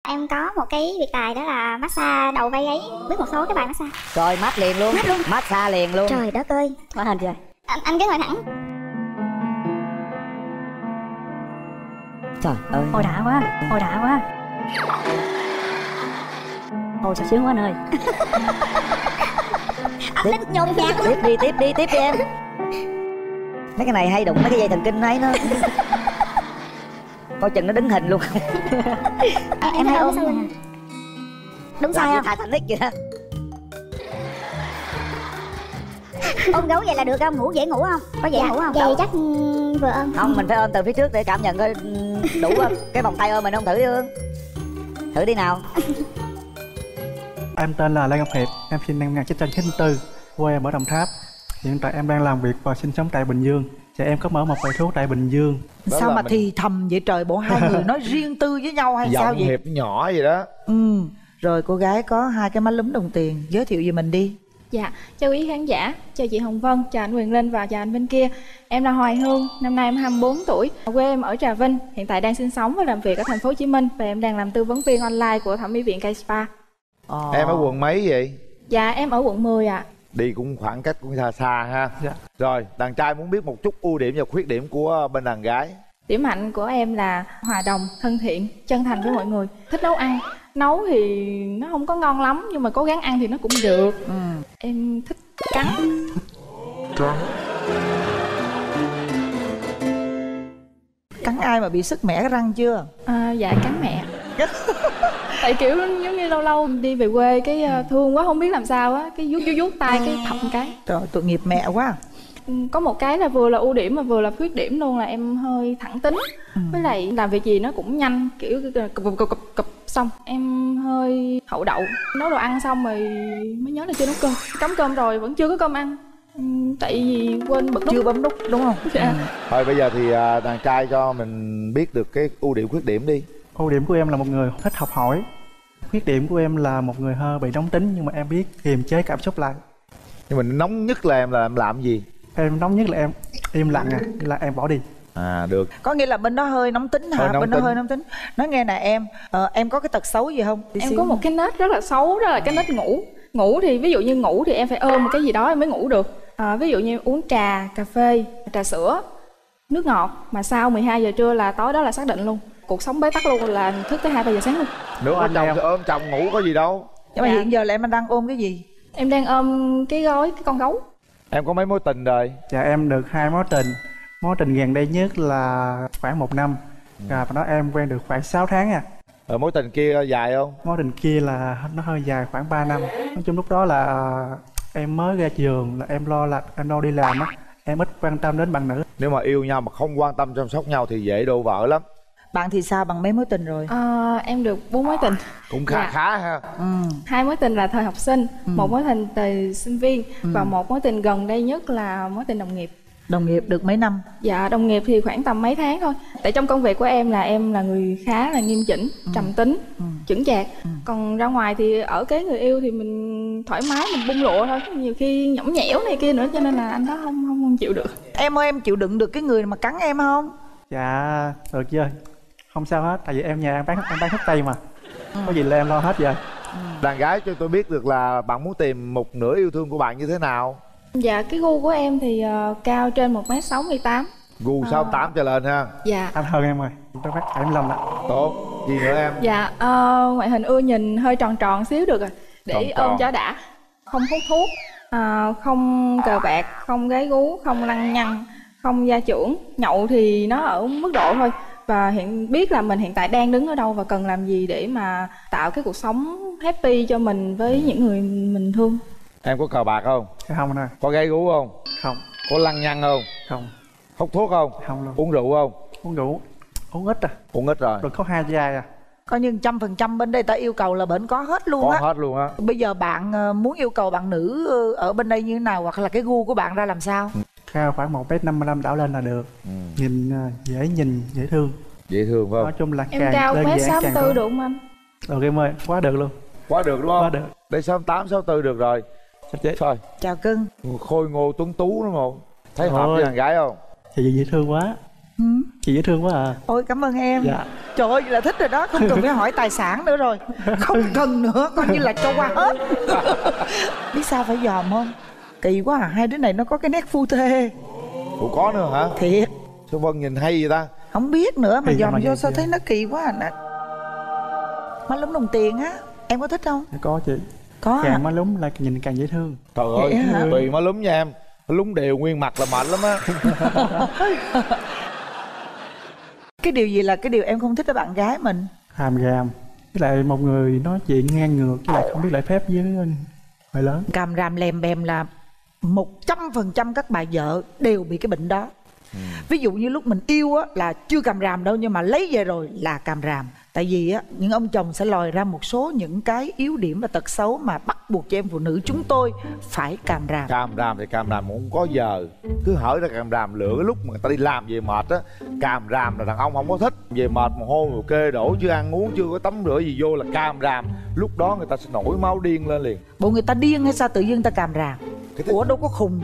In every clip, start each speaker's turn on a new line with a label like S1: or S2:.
S1: Em có một cái biệt tài đó là massage đầu vai gáy, biết một số cái bài massage.
S2: Rồi mát liền luôn. Massage liền luôn.
S1: Trời đất ơi.
S2: Quá hình rồi.
S1: Anh cứ ngồi thẳng.
S2: Trời ơi.
S3: Ôi đã quá. Ôi đã quá. Ôi sao sướng quá anh ơi.
S1: Anh lên nhồn nhạt.
S2: Tiếp đi em. Mấy cái này hay đụng mấy cái dây thần kinh ấy nó. Coi chừng nó đứng hình luôn.
S1: Em hay ôm đúng sai không?
S2: Titanic vậy đó.
S1: Ôm gấu vậy là được không? Ngủ dễ ngủ không? Có dễ ngủ không? Vậy chắc vừa ôm.
S2: Không, mình phải ôm từ phía trước để cảm nhận coi đủ không? Cái vòng tay ôm mình không thử chưa? Thử đi nào.
S4: Em tên là Lê Ngọc Hiệp, em sinh năm 1994, quê em ở Đồng Tháp. Hiện tại em đang làm việc và sinh sống tại Bình Dương. Và em có mở một quầy thuốc tại Bình Dương.
S5: Sao mà thì thầm vậy trời, bộ hai người nói riêng tư với nhau hay
S6: giọng
S5: sao vậy?
S6: Hiệp nhỏ vậy đó.
S5: Rồi cô gái có hai cái má lúm đồng tiền, giới thiệu về mình đi.
S7: Dạ, chào quý khán giả, chào chị Hồng Vân, chào anh Quyền Linh và chào anh bên kia. Em là Hoài Hương, năm nay em 24 tuổi, quê em ở Trà Vinh, hiện tại đang sinh sống và làm việc ở thành phố Hồ Chí Minh và em đang làm tư vấn viên online của thẩm mỹ viện K Spa.
S6: Em ở quận mấy vậy?
S7: Dạ, em ở quận 10 ạ.
S6: Đi cũng khoảng cách cũng xa xa ha.
S4: Dạ.
S6: Rồi, đàn trai muốn biết một chút ưu điểm và khuyết điểm của bên đàn gái.
S7: Điểm mạnh của em là hòa đồng, thân thiện, chân thành với mọi người, thích nấu ăn. Nấu thì nó không có ngon lắm nhưng mà cố gắng ăn thì nó cũng được. Em thích cắn.
S5: Cắn ai mà bị sứt mẻ cái răng chưa?
S7: Dạ cắn mẹ. Tại kiểu giống như lâu lâu đi về quê cái thương quá không biết làm sao á, cái vuốt tay cái thọc một cái.
S5: Trời, tội nghiệp mẹ quá.
S7: Có một cái là vừa là ưu điểm mà vừa là khuyết điểm luôn, là em hơi thẳng tính. Với lại làm việc gì nó cũng nhanh, kiểu cụp xong em hơi hậu đậu. Nấu đồ ăn xong rồi mới nhớ là chưa nấu cơm, cắm cơm rồi vẫn chưa có cơm ăn. Tại vì quên bật nút.
S5: Chưa bấm nút đúng không?
S7: Dạ.
S6: Thôi bây giờ thì đàn trai cho mình biết được cái ưu điểm khuyết điểm đi.
S4: Ưu điểm của em là một người thích học hỏi. Khuyết điểm của em là một người hơi bị nóng tính nhưng mà em biết kiềm chế cảm xúc lại.
S6: Nhưng mà nóng nhất là em làm gì?
S4: Em nóng nhất là em im lặng là em bỏ đi.
S6: Được.
S5: Có nghĩa là bên đó hơi nóng tính hả? Bên đó hơi nóng tính. Nói nghe nè em có cái tật xấu gì không?
S7: Em có một cái nết rất là xấu, đó là cái nết ngủ. Ngủ thì ví dụ như ngủ thì em phải ôm một cái gì đó em mới ngủ được. Ví dụ như uống trà, cà phê, trà sữa, nước ngọt mà sau 12 giờ trưa là tối đó là xác định luôn. Cuộc sống bế tắc luôn, là thức tới 2-3 giờ sáng luôn.
S6: Nếu ở chồng thì ôm chồng ngủ có gì đâu.
S5: Nhưng mà hiện giờ là em đang ôm cái gì?
S7: Em đang ôm cái con gấu.
S6: Em có mấy mối tình rồi?
S4: Dạ em được 2 mối tình. Mối tình gần đây nhất là khoảng 1 năm. Và đó em quen được khoảng 6 tháng à.
S6: Rồi mối tình kia dài không?
S4: Mối tình kia là nó hơi dài khoảng 3 năm. Nói chung lúc đó là em mới ra trường, là em lo đi làm á. Em ít quan tâm đến bạn nữ.
S6: Nếu mà yêu nhau mà không quan tâm chăm sóc nhau thì dễ đổ vỡ lắm.
S5: Bạn thì sao, bằng mấy mối tình rồi?
S7: Em được 4 mối tình.
S6: Cũng khá ha.
S7: 2 mối tình là thời học sinh, 1 mối tình thời sinh viên và 1 mối tình gần đây nhất là mối tình đồng nghiệp.
S5: Đồng nghiệp được mấy năm?
S7: Dạ đồng nghiệp thì khoảng tầm mấy tháng thôi. Tại trong công việc của em là người khá là nghiêm chỉnh, trầm tính, chững chạc. Còn ra ngoài thì ở cái người yêu thì mình thoải mái, mình bung lụa thôi. Nhiều khi nhõng nhẽo này kia nữa cho nên là anh đó không chịu được.
S5: Em ơi, em chịu đựng được cái người mà cắn em không?
S4: Dạ được chứ, không sao hết. Tại vì em nhà em bán thuốc tây mà. Có gì là em lo hết rồi.
S6: Đàn gái cho tôi biết được là bạn muốn tìm một nửa yêu thương của bạn như thế nào?
S7: Dạ cái gu của em thì cao trên 1m68.
S6: Gu 68 trở lên ha.
S7: Dạ.
S4: Anh hơn em rồi, tôi phát 75 ạ.
S6: Tốt. Gì nữa em?
S7: Dạ ngoại hình ưa nhìn hơi tròn tròn xíu được rồi. Để ôm cho đã. Không hút thuốc, không cờ bạc, không gái gú, không lăng nhăng, không gia trưởng. Nhậu thì nó ở mức độ thôi. Và biết là mình hiện tại đang đứng ở đâu và cần làm gì để mà tạo cái cuộc sống happy cho mình với những người mình thương.
S6: Em có cờ bạc không?
S4: Không anh ơi.
S6: Có gái gú không?
S4: Không.
S6: Có lăng nhăng không?
S4: Không.
S6: Hút thuốc không?
S4: Không luôn.
S6: Uống rượu không?
S4: Uống rượu, uống ít à.
S6: Uống ít rồi.
S4: Rồi có 2 chai à.
S5: Coi như 100% bên đây ta yêu cầu là bên có hết luôn á.
S6: Có hết luôn á.
S5: Bây giờ bạn muốn yêu cầu bạn nữ ở bên đây như thế nào, hoặc là cái gu của bạn ra làm sao?
S4: Cao khoảng 1m55 đảo lên là được. Nhìn dễ thương.
S6: Dễ thương phải không?
S4: Nói chung là
S7: em cao 1m64 được không anh?
S4: Được em ơi, quá được luôn.
S6: Quá được đúng không?
S4: Quá được.
S6: Đây 68, 64 được rồi. Thôi.
S5: Chào cưng.
S6: Khôi ngô tuấn tú đúng không? Thấy hợp với đàn gái không?
S4: Thì dễ thương quá. Chị dễ thương quá à.
S5: Ôi cảm ơn em.
S4: Dạ.
S5: Trời ơi là thích rồi đó, không cần phải hỏi tài sản nữa rồi. Không cần nữa, coi như là cho qua hết. Biết sao phải dòm không? Kỳ quá à, hai đứa này nó có cái nét phu thê.
S6: Ủa có nữa hả?
S5: Thiệt.
S6: Sao Vân nhìn hay vậy ta?
S5: Không biết nữa mà
S4: Kỳ
S5: dòm
S4: mà
S5: vô
S4: vậy
S5: sao
S4: chị?
S5: thấy nó kỳ quá à nè. Má lúm đồng tiền á, em có thích không?
S4: Có chị.
S5: Có à?
S4: Càng má lúm là nhìn càng dễ thương.
S6: Trời ơi,
S5: Vậy hả?
S6: tùy má lúm nha em. Lúm đều nguyên mặt là mệt lắm á.
S5: Cái điều gì là cái điều em không thích ở bạn gái mình?
S4: Hàm ràm. Với lại một người nói chuyện ngang ngược, với lại không biết lễ phép với người lớn.
S5: Càm ràm lèm bèm là 100% các bà vợ đều bị cái bệnh đó. Ví dụ như lúc mình yêu á là chưa càm ràm đâu, nhưng mà lấy về rồi là càm ràm. Tại vì á những ông chồng sẽ lòi ra một số những cái yếu điểm và tật xấu mà bắt buộc cho em phụ nữ chúng tôi phải càm ràm.
S6: Càm ràm thì càm ràm cũng có giờ. Cứ hở ra càm ràm lựa cái lúc mà người ta đi làm về mệt á. Càm ràm là đàn ông không có thích. Về mệt mồ hôi mồ kê đổ, chưa ăn uống, chưa có tắm rửa gì vô là càm ràm. Lúc đó người ta sẽ nổi máu điên lên liền.
S5: Bộ người ta điên hay sao tự nhiên người ta càm ràm? Ủa đâu có khùng.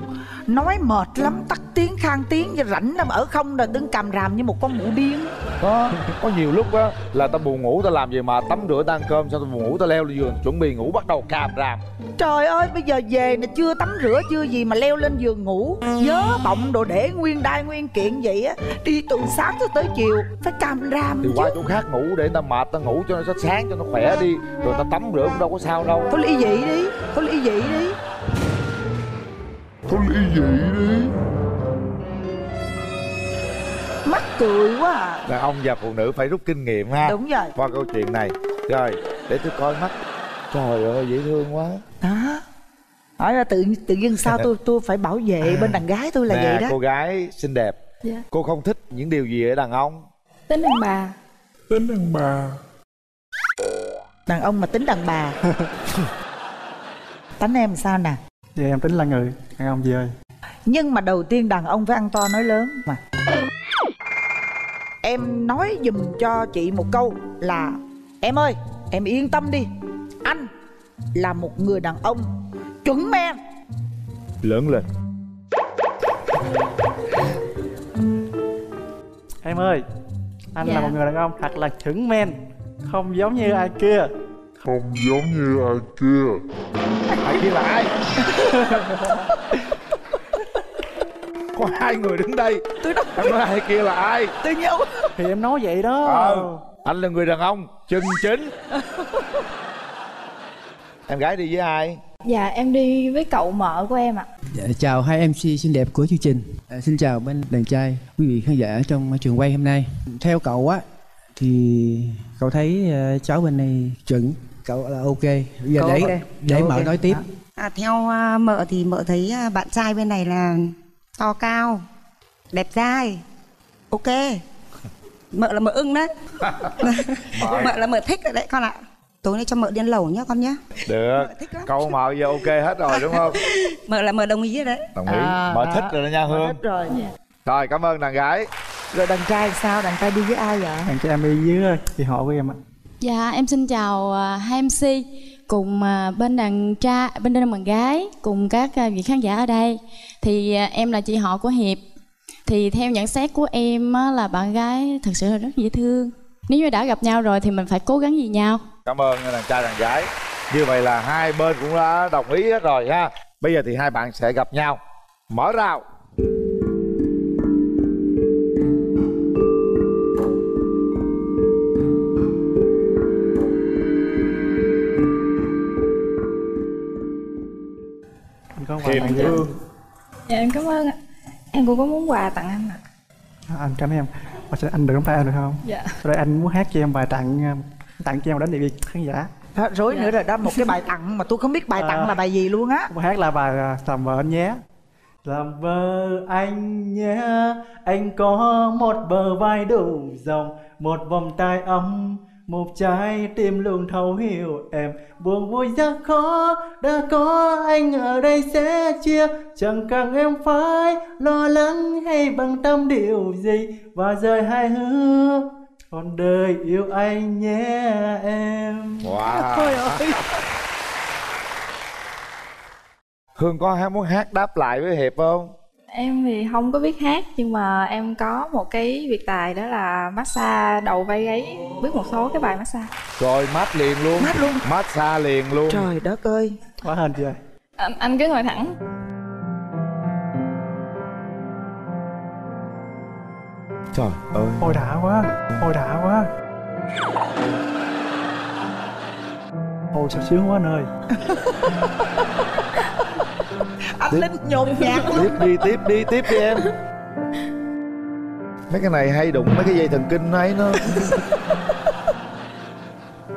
S5: Nói mệt lắm, tắt tiếng khang tiếng, rảnh lắm ở không là đứng càm ràm như một con mụ điên.
S6: Có nhiều lúc á là ta buồn ngủ, ta làm về mà tắm rửa ta ăn cơm xong ta buồn ngủ, ta leo lên giường chuẩn bị ngủ bắt đầu càm ràm.
S5: Trời ơi bây giờ về nè, chưa tắm rửa chưa gì mà leo lên giường ngủ, vớ bọng đồ để nguyên đai nguyên kiện vậy á, đi từ sáng cho tới chiều phải càm ràm
S6: Thì
S5: chứ.
S6: qua chỗ khác ngủ để ta mệt, ta ngủ cho nó sáng cho nó khỏe đi, rồi ta tắm rửa cũng đâu có sao đâu.
S5: Thôi ly dị đi, thôi ly dị đi. Mắc cười quá à.
S6: Đàn ông và phụ nữ phải rút kinh nghiệm ha.
S5: Đúng rồi.
S6: Qua câu chuyện này. Rồi, để tôi coi mắt. Trời ơi, dễ thương quá.
S5: Đó. Hỏi ra tự nhiên sao tôi phải bảo vệ bên đàn gái tôi là
S6: nè,
S5: vậy đó.
S6: cô gái xinh đẹp.
S7: Dạ.
S6: Cô không thích những điều gì ở đàn ông?
S7: Tính đàn bà.
S4: Tính đàn bà.
S5: Đàn ông mà tính đàn bà. Tánh em sao nè?
S4: Vậy em tính là người đàn ông gì ơi?
S5: Nhưng mà đầu tiên đàn ông phải ăn to nói lớn mà. Em nói giùm cho chị một câu là: em ơi, em yên tâm đi, anh là một người đàn ông chuẩn men.
S6: Lớn lên.
S4: Em ơi, anh
S7: Dạ.
S4: là một người đàn ông thật là chuẩn men, không giống như ai kia.
S6: Ai kia là ai? Có hai người đứng đây. Em nói ai kia là ai?
S5: Tôi nhớ.
S4: Thì em nói vậy đó.
S6: Anh là người đàn ông chân chính. Em gái đi với ai?
S7: Dạ em đi với cậu mợ của em ạ.
S8: Dạ, chào hai MC xinh đẹp của chương trình. Xin chào bên đàn trai, quý vị khán giả trong trường quay hôm nay. Theo cậu á thì cậu thấy cháu bên này chuẩn, cậu là ok. Bây giờ
S5: Cậu
S8: để
S5: ok.
S8: mợ nói tiếp.
S9: Theo mợ thì mợ thấy bạn trai bên này là to cao, đẹp trai, ok. Mợ là mợ ưng đấy. Mợ là mợ thích rồi đấy con ạ. Tối nay cho mợ đi ăn lẩu nhá con nhá.
S6: Được.
S9: Thích lắm.
S6: Câu mợ giờ ok hết rồi đúng không?
S9: Mợ là mợ đồng ý rồi đấy.
S6: Đồng ý. Mợ thích rồi đó nha Hương.
S5: Hết rồi.
S6: Rồi cảm ơn đàn gái.
S5: Rồi đàn trai sao? Đàn trai đi với ai vậy?
S4: Đàn trai em đi với chị họ của em ạ.
S10: Dạ em xin chào hai MC cùng bên đàn trai, bên đàn gái cùng các vị khán giả ở đây. Thì em là chị họ của Hiệp. Thì theo nhận xét của em á, là bạn gái thật sự là rất dễ thương. Nếu như đã gặp nhau rồi thì mình phải cố gắng vì nhau.
S6: Cảm ơn đàn trai đàn gái. Như vậy là hai bên cũng đã đồng ý hết rồi ha. Bây giờ thì hai bạn sẽ gặp nhau. Mở rào.
S4: Anh có quà
S6: Hiệp
S4: tặng gì?
S6: Hương.
S7: Dạ em cảm ơn ạ. Em cũng có muốn quà tặng anh ạ.
S4: Anh cảm ơn em. Anh được nắm tay anh được không?
S7: Dạ.
S4: Sau đây anh muốn hát cho em bài tặng cho em đến địa khán giả.
S5: Đó, rối nữa rồi đó, một cái bài tặng mà tôi không biết bài tặng là bài gì luôn á.
S4: Bài hát là bài Làm vợ anh nhé. Làm vợ anh nhé, anh có một bờ vai đủ rộng, một vòng tay ấm, một trái tim luôn thấu hiểu em. Buồn vui rất khó, đã có anh ở đây sẽ chia, chẳng cần em phải lo lắng hay bận tâm điều gì, và rời hai hứa còn đời yêu anh nhé em.
S6: Wow.
S5: Thôi ơi.
S6: Hương có muốn hát đáp lại với Hiệp không?
S7: Em thì không có biết hát, nhưng mà em có một cái biệt tài đó là massage đầu vai gáy, biết một số cái bài massage.
S6: Rồi mát liền luôn.
S5: Mát luôn.
S6: Massage liền luôn.
S5: Trời đất ơi.
S4: Quá hên chưa?
S7: Anh cứ ngồi thẳng.
S6: Trời ơi.
S4: Ôi đã quá. Ôi đã quá. Ôi sao sướng quá anh ơi.
S5: Anh Linh nhồn nhạt.
S6: Tiếp đi em. Mấy cái này hay đụng mấy cái dây thần kinh ấy nó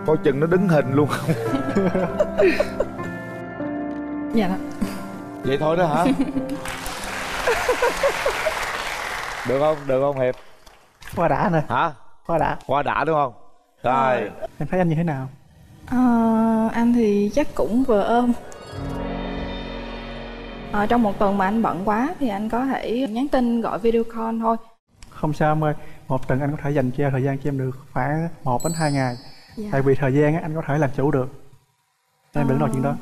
S6: coi chừng nó đứng hình luôn không.
S7: Dạ đó.
S6: Vậy thôi đó hả? Được không Hiệp?
S4: Quá đã nè.
S6: Hả? Quá đã đúng không? Rồi.
S4: Em thấy anh như thế nào?
S7: Anh thì chắc cũng vừa ôm. Trong một tuần mà anh bận quá thì anh có thể nhắn tin gọi video call thôi.
S4: Không sao em ơi, một tuần anh có thể dành cho thời gian cho em được khoảng 1 đến 2 ngày.
S7: Dạ.
S4: Tại vì thời gian anh có thể làm chủ được. Em đừng nói chuyện đó.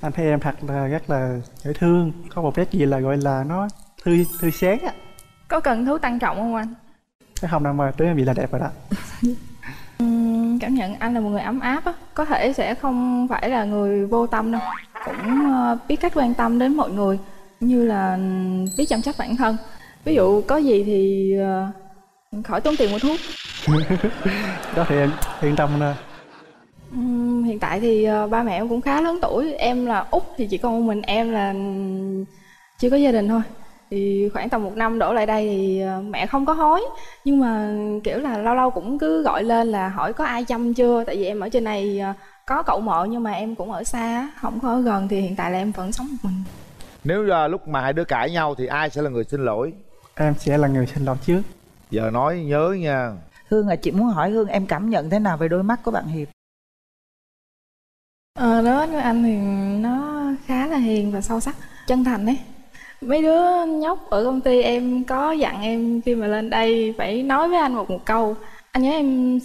S4: Anh thấy em thật là rất là dễ thương. Có một cái gì là gọi là nó tươi sáng á.
S7: Có cần thú tăng trọng không anh?
S4: Cái không đâu mà tới em bị là đẹp rồi đó.
S7: Cảm nhận anh là một người ấm áp á. Có thể sẽ không phải là người vô tâm đâu, cũng biết cách quan tâm đến mọi người, cũng như là biết chăm sóc bản thân. Ví dụ có gì thì khỏi tốn tiền mua thuốc.
S4: Đó thì em yên tâm nè.
S7: Hiện tại thì ba mẹ em cũng khá lớn tuổi. Em là út thì chỉ còn một mình em là chưa có gia đình thôi. Thì khoảng tầm 1 năm đổ lại đây thì mẹ không có hối, nhưng mà kiểu là lâu lâu cũng cứ gọi lên là hỏi có ai chăm chưa. Tại vì em ở trên này có cậu mợ nhưng mà em cũng ở xa, không có ở gần, thì hiện tại là em vẫn sống một mình.
S6: Nếu lúc mà hai đứa cãi nhau thì ai sẽ là người xin lỗi?
S4: Em sẽ là người xin lỗi trước.
S6: Giờ nói nhớ nha.
S5: Hương chị muốn hỏi Hương em cảm nhận thế nào về đôi mắt của bạn Hiệp?
S7: Đối với anh thì nó khá là hiền và sâu sắc, chân thành ấy. Mấy đứa nhóc ở công ty em có dặn em khi mà lên đây phải nói với anh một câu. Anh nhớ em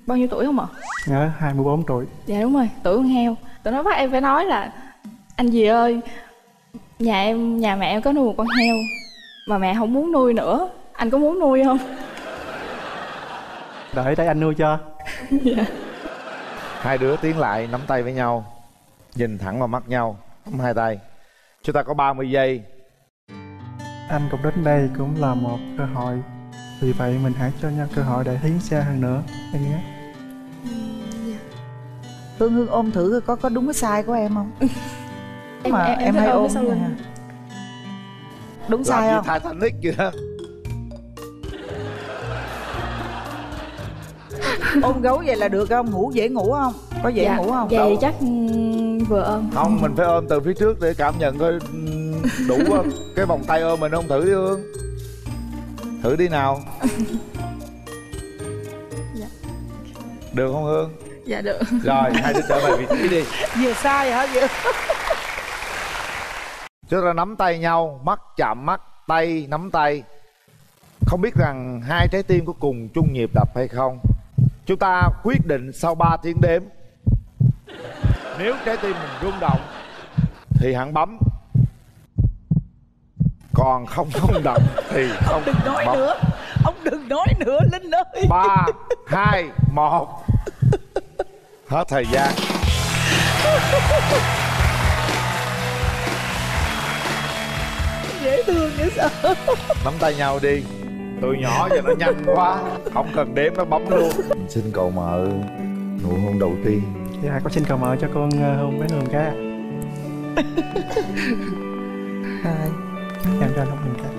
S7: bao nhiêu tuổi không ạ?
S4: Nhớ 24 tuổi.
S7: Dạ đúng rồi, tuổi con heo. Tụi nó bắt em phải nói là anh dì ơi, nhà mẹ em có nuôi một con heo mà mẹ không muốn nuôi nữa, anh có muốn nuôi không?
S4: Đợi đây anh nuôi cho.
S7: Dạ.
S6: Hai đứa tiến lại nắm tay với nhau, nhìn thẳng vào mắt nhau, nắm hai tay. Chúng ta có 30 giây.
S4: Anh cũng đến đây cũng là một cơ hội. Vì vậy mình hãy cho nhau cơ hội để tiến xa hơn nữa anh nhé.
S5: Hương ôm thử có đúng cái sai của em không? Mà em hay ôm
S7: sao
S5: hả? Đúng sai không?
S6: Titanic vậy đó.
S5: Ôm gấu vậy là được không? Ngủ dễ ngủ không? Có dễ ngủ không?
S7: Vậy chắc vừa ôm.
S6: Không, mình phải ôm từ phía trước để cảm nhận coi đủ không? Cái vòng tay ôm mình không, thử đi Hương. Thử đi nào.
S7: Dạ.
S6: Được không Hương?
S7: Dạ được.
S6: Rồi, hai đứa trở về vị trí đi.
S5: Vừa sai hả? Vừa.
S6: Chúng ta nắm tay nhau, mắt chạm mắt, tay nắm tay. Không biết rằng hai trái tim có cùng chung nhịp đập hay không? Chúng ta quyết định sau 3 tiếng đếm. Nếu trái tim mình rung động thì hẳn bấm. Còn không rung động thì không
S5: đừng nói
S6: bấm.
S5: nữa. Ông đừng nói nữa Linh ơi.
S6: 3, 2, 1. Hết thời gian.
S5: Dễ thương dễ sợ.
S6: Nắm tay nhau đi. Tụi nhỏ giờ nó nhanh quá, không cần đếm nó bấm luôn. Mình xin cậu mợ nụ hôn đầu tiên.
S4: Dạ con xin cậu mợ cho con hôn với Hương cái ạ.
S5: Rồi.
S4: Em cho anh hôn Hương cái.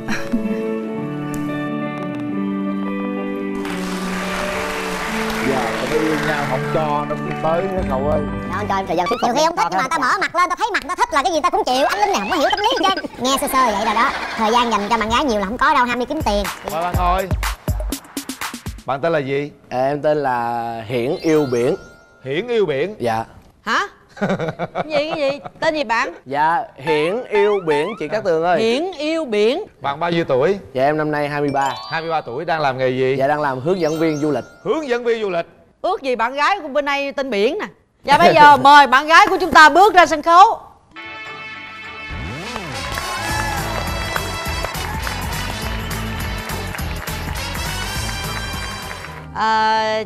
S6: Dạ, tao yêu nhau không cho nó cũng tới đó cậu ơi.
S1: Đâu anh cho em thời gian thuyết phục. Nhiều khi không thích mà ta mở mặt lên, ta thấy mặt ta thích là cái gì ta cũng chịu. Anh Linh này không có hiểu tâm lý gì trơn. Nghe sơ sơ vậy rồi đó. Thời gian dành cho bạn gái nhiều là không có đâu, ham đi kiếm tiền.
S6: Mời bạn ngồi. Bạn tên là gì?
S11: Em tên là Hiển Yêu Biển.
S6: Hiển Yêu Biển?
S11: Dạ.
S12: Hả? Cái gì? Tên gì bạn?
S11: Dạ, Hiển Yêu Biển chị Cát Tường ơi.
S12: Hiển Yêu Biển.
S6: Bạn bao nhiêu tuổi?
S11: Dạ em năm nay 23.
S6: 23 tuổi, đang làm nghề gì?
S11: Dạ đang làm hướng dẫn viên du lịch.
S6: Hướng dẫn viên du lịch.
S12: Ước gì bạn gái của bên đây tên Biển nè. Và bây giờ mời bạn gái của chúng ta bước ra sân khấu.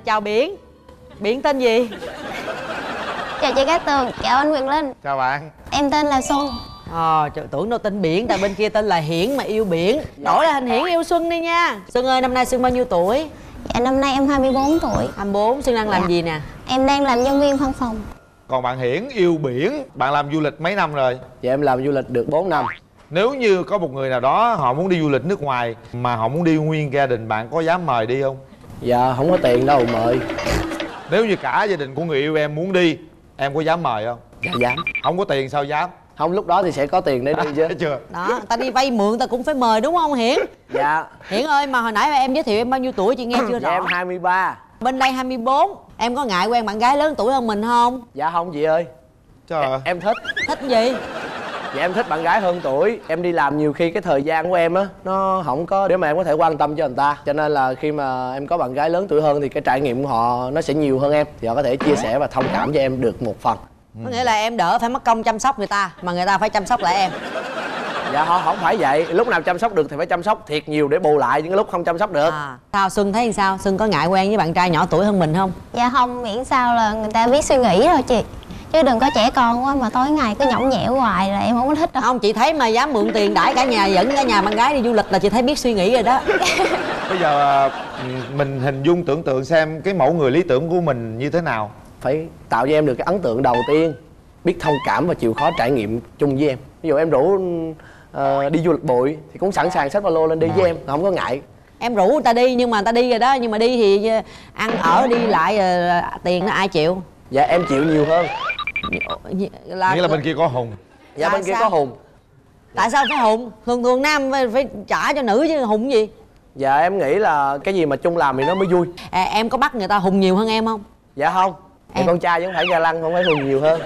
S12: Chào Biển. Biển tên gì?
S13: Chào chị Cát Tường, chào anh Quyền Linh.
S6: Chào bạn.
S13: Em tên là Xuân.
S12: Tưởng đâu tên Biển, tại bên kia tên là Hiển mà yêu biển. Đổi là thành Hiển yêu Xuân đi nha. Xuân ơi, năm nay Xuân bao nhiêu tuổi?
S13: Dạ năm nay em 24 tuổi.
S12: 24, Xuân đang làm gì nè?
S13: Em đang làm nhân viên văn phòng.
S6: Còn bạn Hiển yêu biển, bạn làm du lịch mấy năm rồi?
S11: Dạ em làm du lịch được 4 năm.
S6: Nếu như có một người nào đó họ muốn đi du lịch nước ngoài mà họ muốn đi nguyên gia đình, bạn có dám mời đi không?
S11: Dạ không có tiền đâu mời.
S6: Nếu như cả gia đình của người yêu em muốn đi, em có dám mời không?
S11: Dạ dám.
S6: Không có tiền sao dám?
S11: Không, lúc đó thì sẽ có tiền để đi chứ.
S6: Thấy chưa?
S12: Đó, ta đi vay mượn ta cũng phải mời đúng không Hiển?
S11: Dạ.
S12: Hiển ơi, mà hồi nãy em giới thiệu em bao nhiêu tuổi chị nghe chưa rõ?
S11: Dạ em 23.
S12: Bên đây 24. Em có ngại quen bạn gái lớn tuổi hơn mình không?
S11: Dạ không chị ơi.
S6: Trời ơi.
S11: Em thích.
S12: Thích gì?
S11: Dạ em thích bạn gái hơn tuổi. Em đi làm nhiều khi cái thời gian của em á nó không có để mà em có thể quan tâm cho người ta. Cho nên là khi mà em có bạn gái lớn tuổi hơn thì cái trải nghiệm của họ nó sẽ nhiều hơn em. Thì họ có thể chia sẻ và thông cảm cho em được một phần.
S12: Có nghĩa là em đỡ phải mất công chăm sóc người ta, mà người ta phải chăm sóc lại em.
S11: Dạ họ không phải vậy. Lúc nào chăm sóc được thì phải chăm sóc thiệt nhiều để bù lại những cái lúc không chăm sóc được.
S12: Sao Xuân thấy sao? Xuân có ngại quen với bạn trai nhỏ tuổi hơn mình không?
S13: Dạ không, miễn sao là người ta biết suy nghĩ thôi chị. Chứ đừng có trẻ con quá mà tối ngày cứ nhõng nhẽo hoài là em không có thích đâu.
S12: Không, chị thấy mà dám mượn tiền đãi cả nhà, dẫn cả nhà bạn gái đi du lịch là chị thấy biết suy nghĩ rồi đó.
S6: Bây giờ mình hình dung tưởng tượng xem cái mẫu người lý tưởng của mình như thế nào.
S11: Phải tạo cho em được cái ấn tượng đầu tiên, biết thông cảm và chịu khó trải nghiệm chung với em. Ví dụ em rủ đi du lịch bụi thì cũng sẵn sàng xách ba lô lên đi với em, không có ngại.
S12: Em rủ người ta đi nhưng mà người ta đi rồi đó, nhưng mà đi thì ăn ở đi lại tiền nó ai chịu?
S11: Dạ em chịu nhiều hơn.
S6: Nghĩa là bên kia có Hùng.
S11: Dạ bên kia có Hùng.
S12: Tại sao phải Hùng? Thường nam phải trả cho nữ chứ Hùng gì?
S11: Dạ em nghĩ là cái gì mà chung làm thì nó mới vui.
S12: Em có bắt người ta Hùng nhiều hơn em không?
S11: Dạ không. Em con trai vẫn phải ga lăng, không phải Hùng nhiều hơn.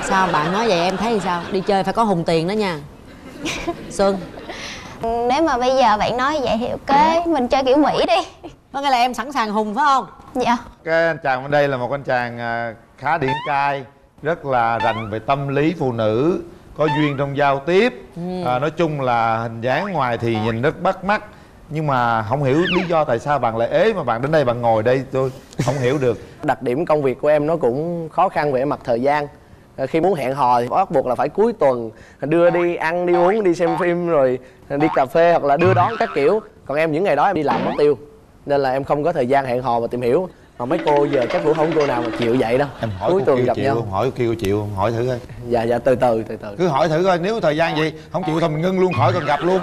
S12: Sao bạn nói vậy em thấy sao? Đi chơi phải có Hùng tiền đó nha. Xuân.
S13: Nếu mà bây giờ bạn nói vậy thì ok, mình chơi kiểu Mỹ đi.
S12: Có nghĩa là em sẵn sàng Hùng phải không?
S13: Dạ.
S6: Cái anh chàng bên đây là một anh chàng khá điển trai, rất là rành về tâm lý phụ nữ, có duyên trong giao tiếp. Nói chung là hình dáng ngoài thì nhìn rất bắt mắt, nhưng mà không hiểu lý do tại sao bạn lại ế mà bạn đến đây bạn ngồi đây tôi không hiểu được.
S11: Đặc điểm công việc của em nó cũng khó khăn về mặt thời gian. Khi muốn hẹn hò thì bắt buộc là phải cuối tuần đưa đi ăn, đi uống, đi xem phim rồi đi cà phê hoặc là đưa đón các kiểu. Còn em những ngày đó em đi làm mất tiêu, nên là em không có thời gian hẹn hò và tìm hiểu. Mà mấy cô giờ chắc cũng không cô nào mà chịu vậy đâu.
S6: Em hỏi
S11: cuối
S6: cô
S11: tuần
S6: kêu
S11: gặp
S6: chịu
S11: nhau.
S6: không? Hỏi kêu chịu không? Hỏi thử coi.
S11: Dạ từ từ.
S6: Cứ hỏi thử coi, nếu thời gian gì không chịu thôi mình ngưng luôn, khỏi cần gặp luôn.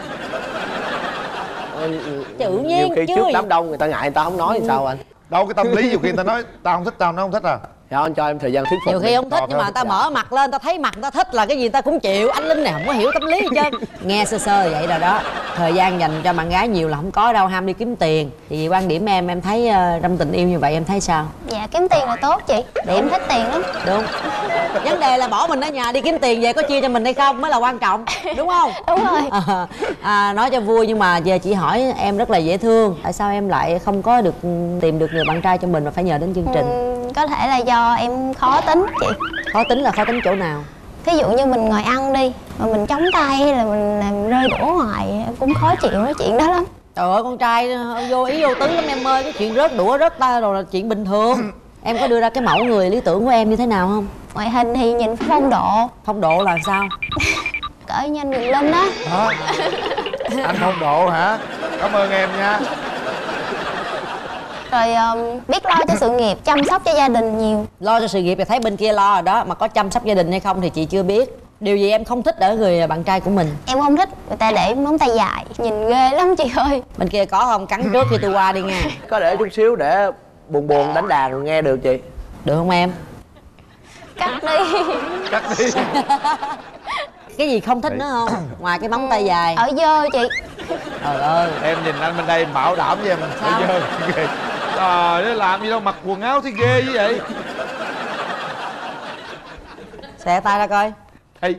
S12: Tự nhiên
S11: nhiều khi
S12: chứ
S11: trước đám đông người ta ngại, người ta không nói thì sao anh?
S6: Đâu cái tâm lý nhiều khi người ta nói tao không thích, tao nó không thích à.
S11: Dạ anh cho em thời gian thuyết phục.
S12: Nhiều khi không thích nhưng mà người ta mở mặt lên, ta thấy mặt người ta thích là cái gì ta cũng chịu. Anh Linh này không có hiểu tâm lý gì trơn. Nghe sơ sơ vậy rồi đó. Thời gian dành cho bạn gái nhiều là không có đâu, ham đi kiếm tiền. Thì quan điểm em thấy trong tình yêu như vậy em thấy sao?
S13: Dạ kiếm tiền là tốt chị, để em thích tiền lắm.
S12: Đúng. Vấn đề là bỏ mình ở nhà đi kiếm tiền về có chia cho mình hay không mới là quan trọng, đúng không?
S13: Đúng rồi.
S12: Nói cho vui nhưng mà giờ chị hỏi em rất là dễ thương, tại sao em lại không có được tìm được người bạn trai cho mình mà phải nhờ đến chương trình?
S13: Có thể là do em khó tính chị.
S12: Khó tính là khó tính chỗ nào?
S13: Thí dụ như mình ngồi ăn đi mà mình chống tay hay là mình làm rơi đũa hoài em cũng khó chịu nói chuyện đó lắm.
S12: Trời ơi, con trai vô ý vô tứ lắm em ơi. Cái chuyện rớt đũa rớt tay rồi là chuyện bình thường. Em có đưa ra cái mẫu người lý tưởng của em như thế nào không?
S13: Ngoại hình thì nhìn phong độ.
S12: Phong độ là sao?
S13: Cỡ như anh Quyền Linh á.
S6: Anh phong độ hả? Cảm ơn em nha.
S13: Rồi biết lo cho sự nghiệp, chăm sóc cho gia đình nhiều.
S12: Lo cho sự nghiệp thì thấy bên kia lo rồi đó. Mà có chăm sóc gia đình hay không thì chị chưa biết. Điều gì em không thích ở người bạn trai của mình?
S13: Em không thích người ta để móng tay dài, nhìn ghê lắm chị ơi.
S12: Bên kia có không? Cắn trước khi tôi qua đi nha.
S11: Có để chút xíu để buồn đánh đàn nghe được chị.
S12: Được không em?
S13: Cắt đi.
S6: Cắt đi.
S12: Cái gì không thích nữa không? Ngoài cái móng tay dài.
S13: Ở dơ chị.
S6: Trời ơi. Em nhìn anh bên đây bảo đảm với em.
S12: Sao?
S6: Trời ơi, nó làm gì đâu, mặc quần áo thấy ghê như vậy.
S12: Xẻ tay ra coi.
S6: Ê,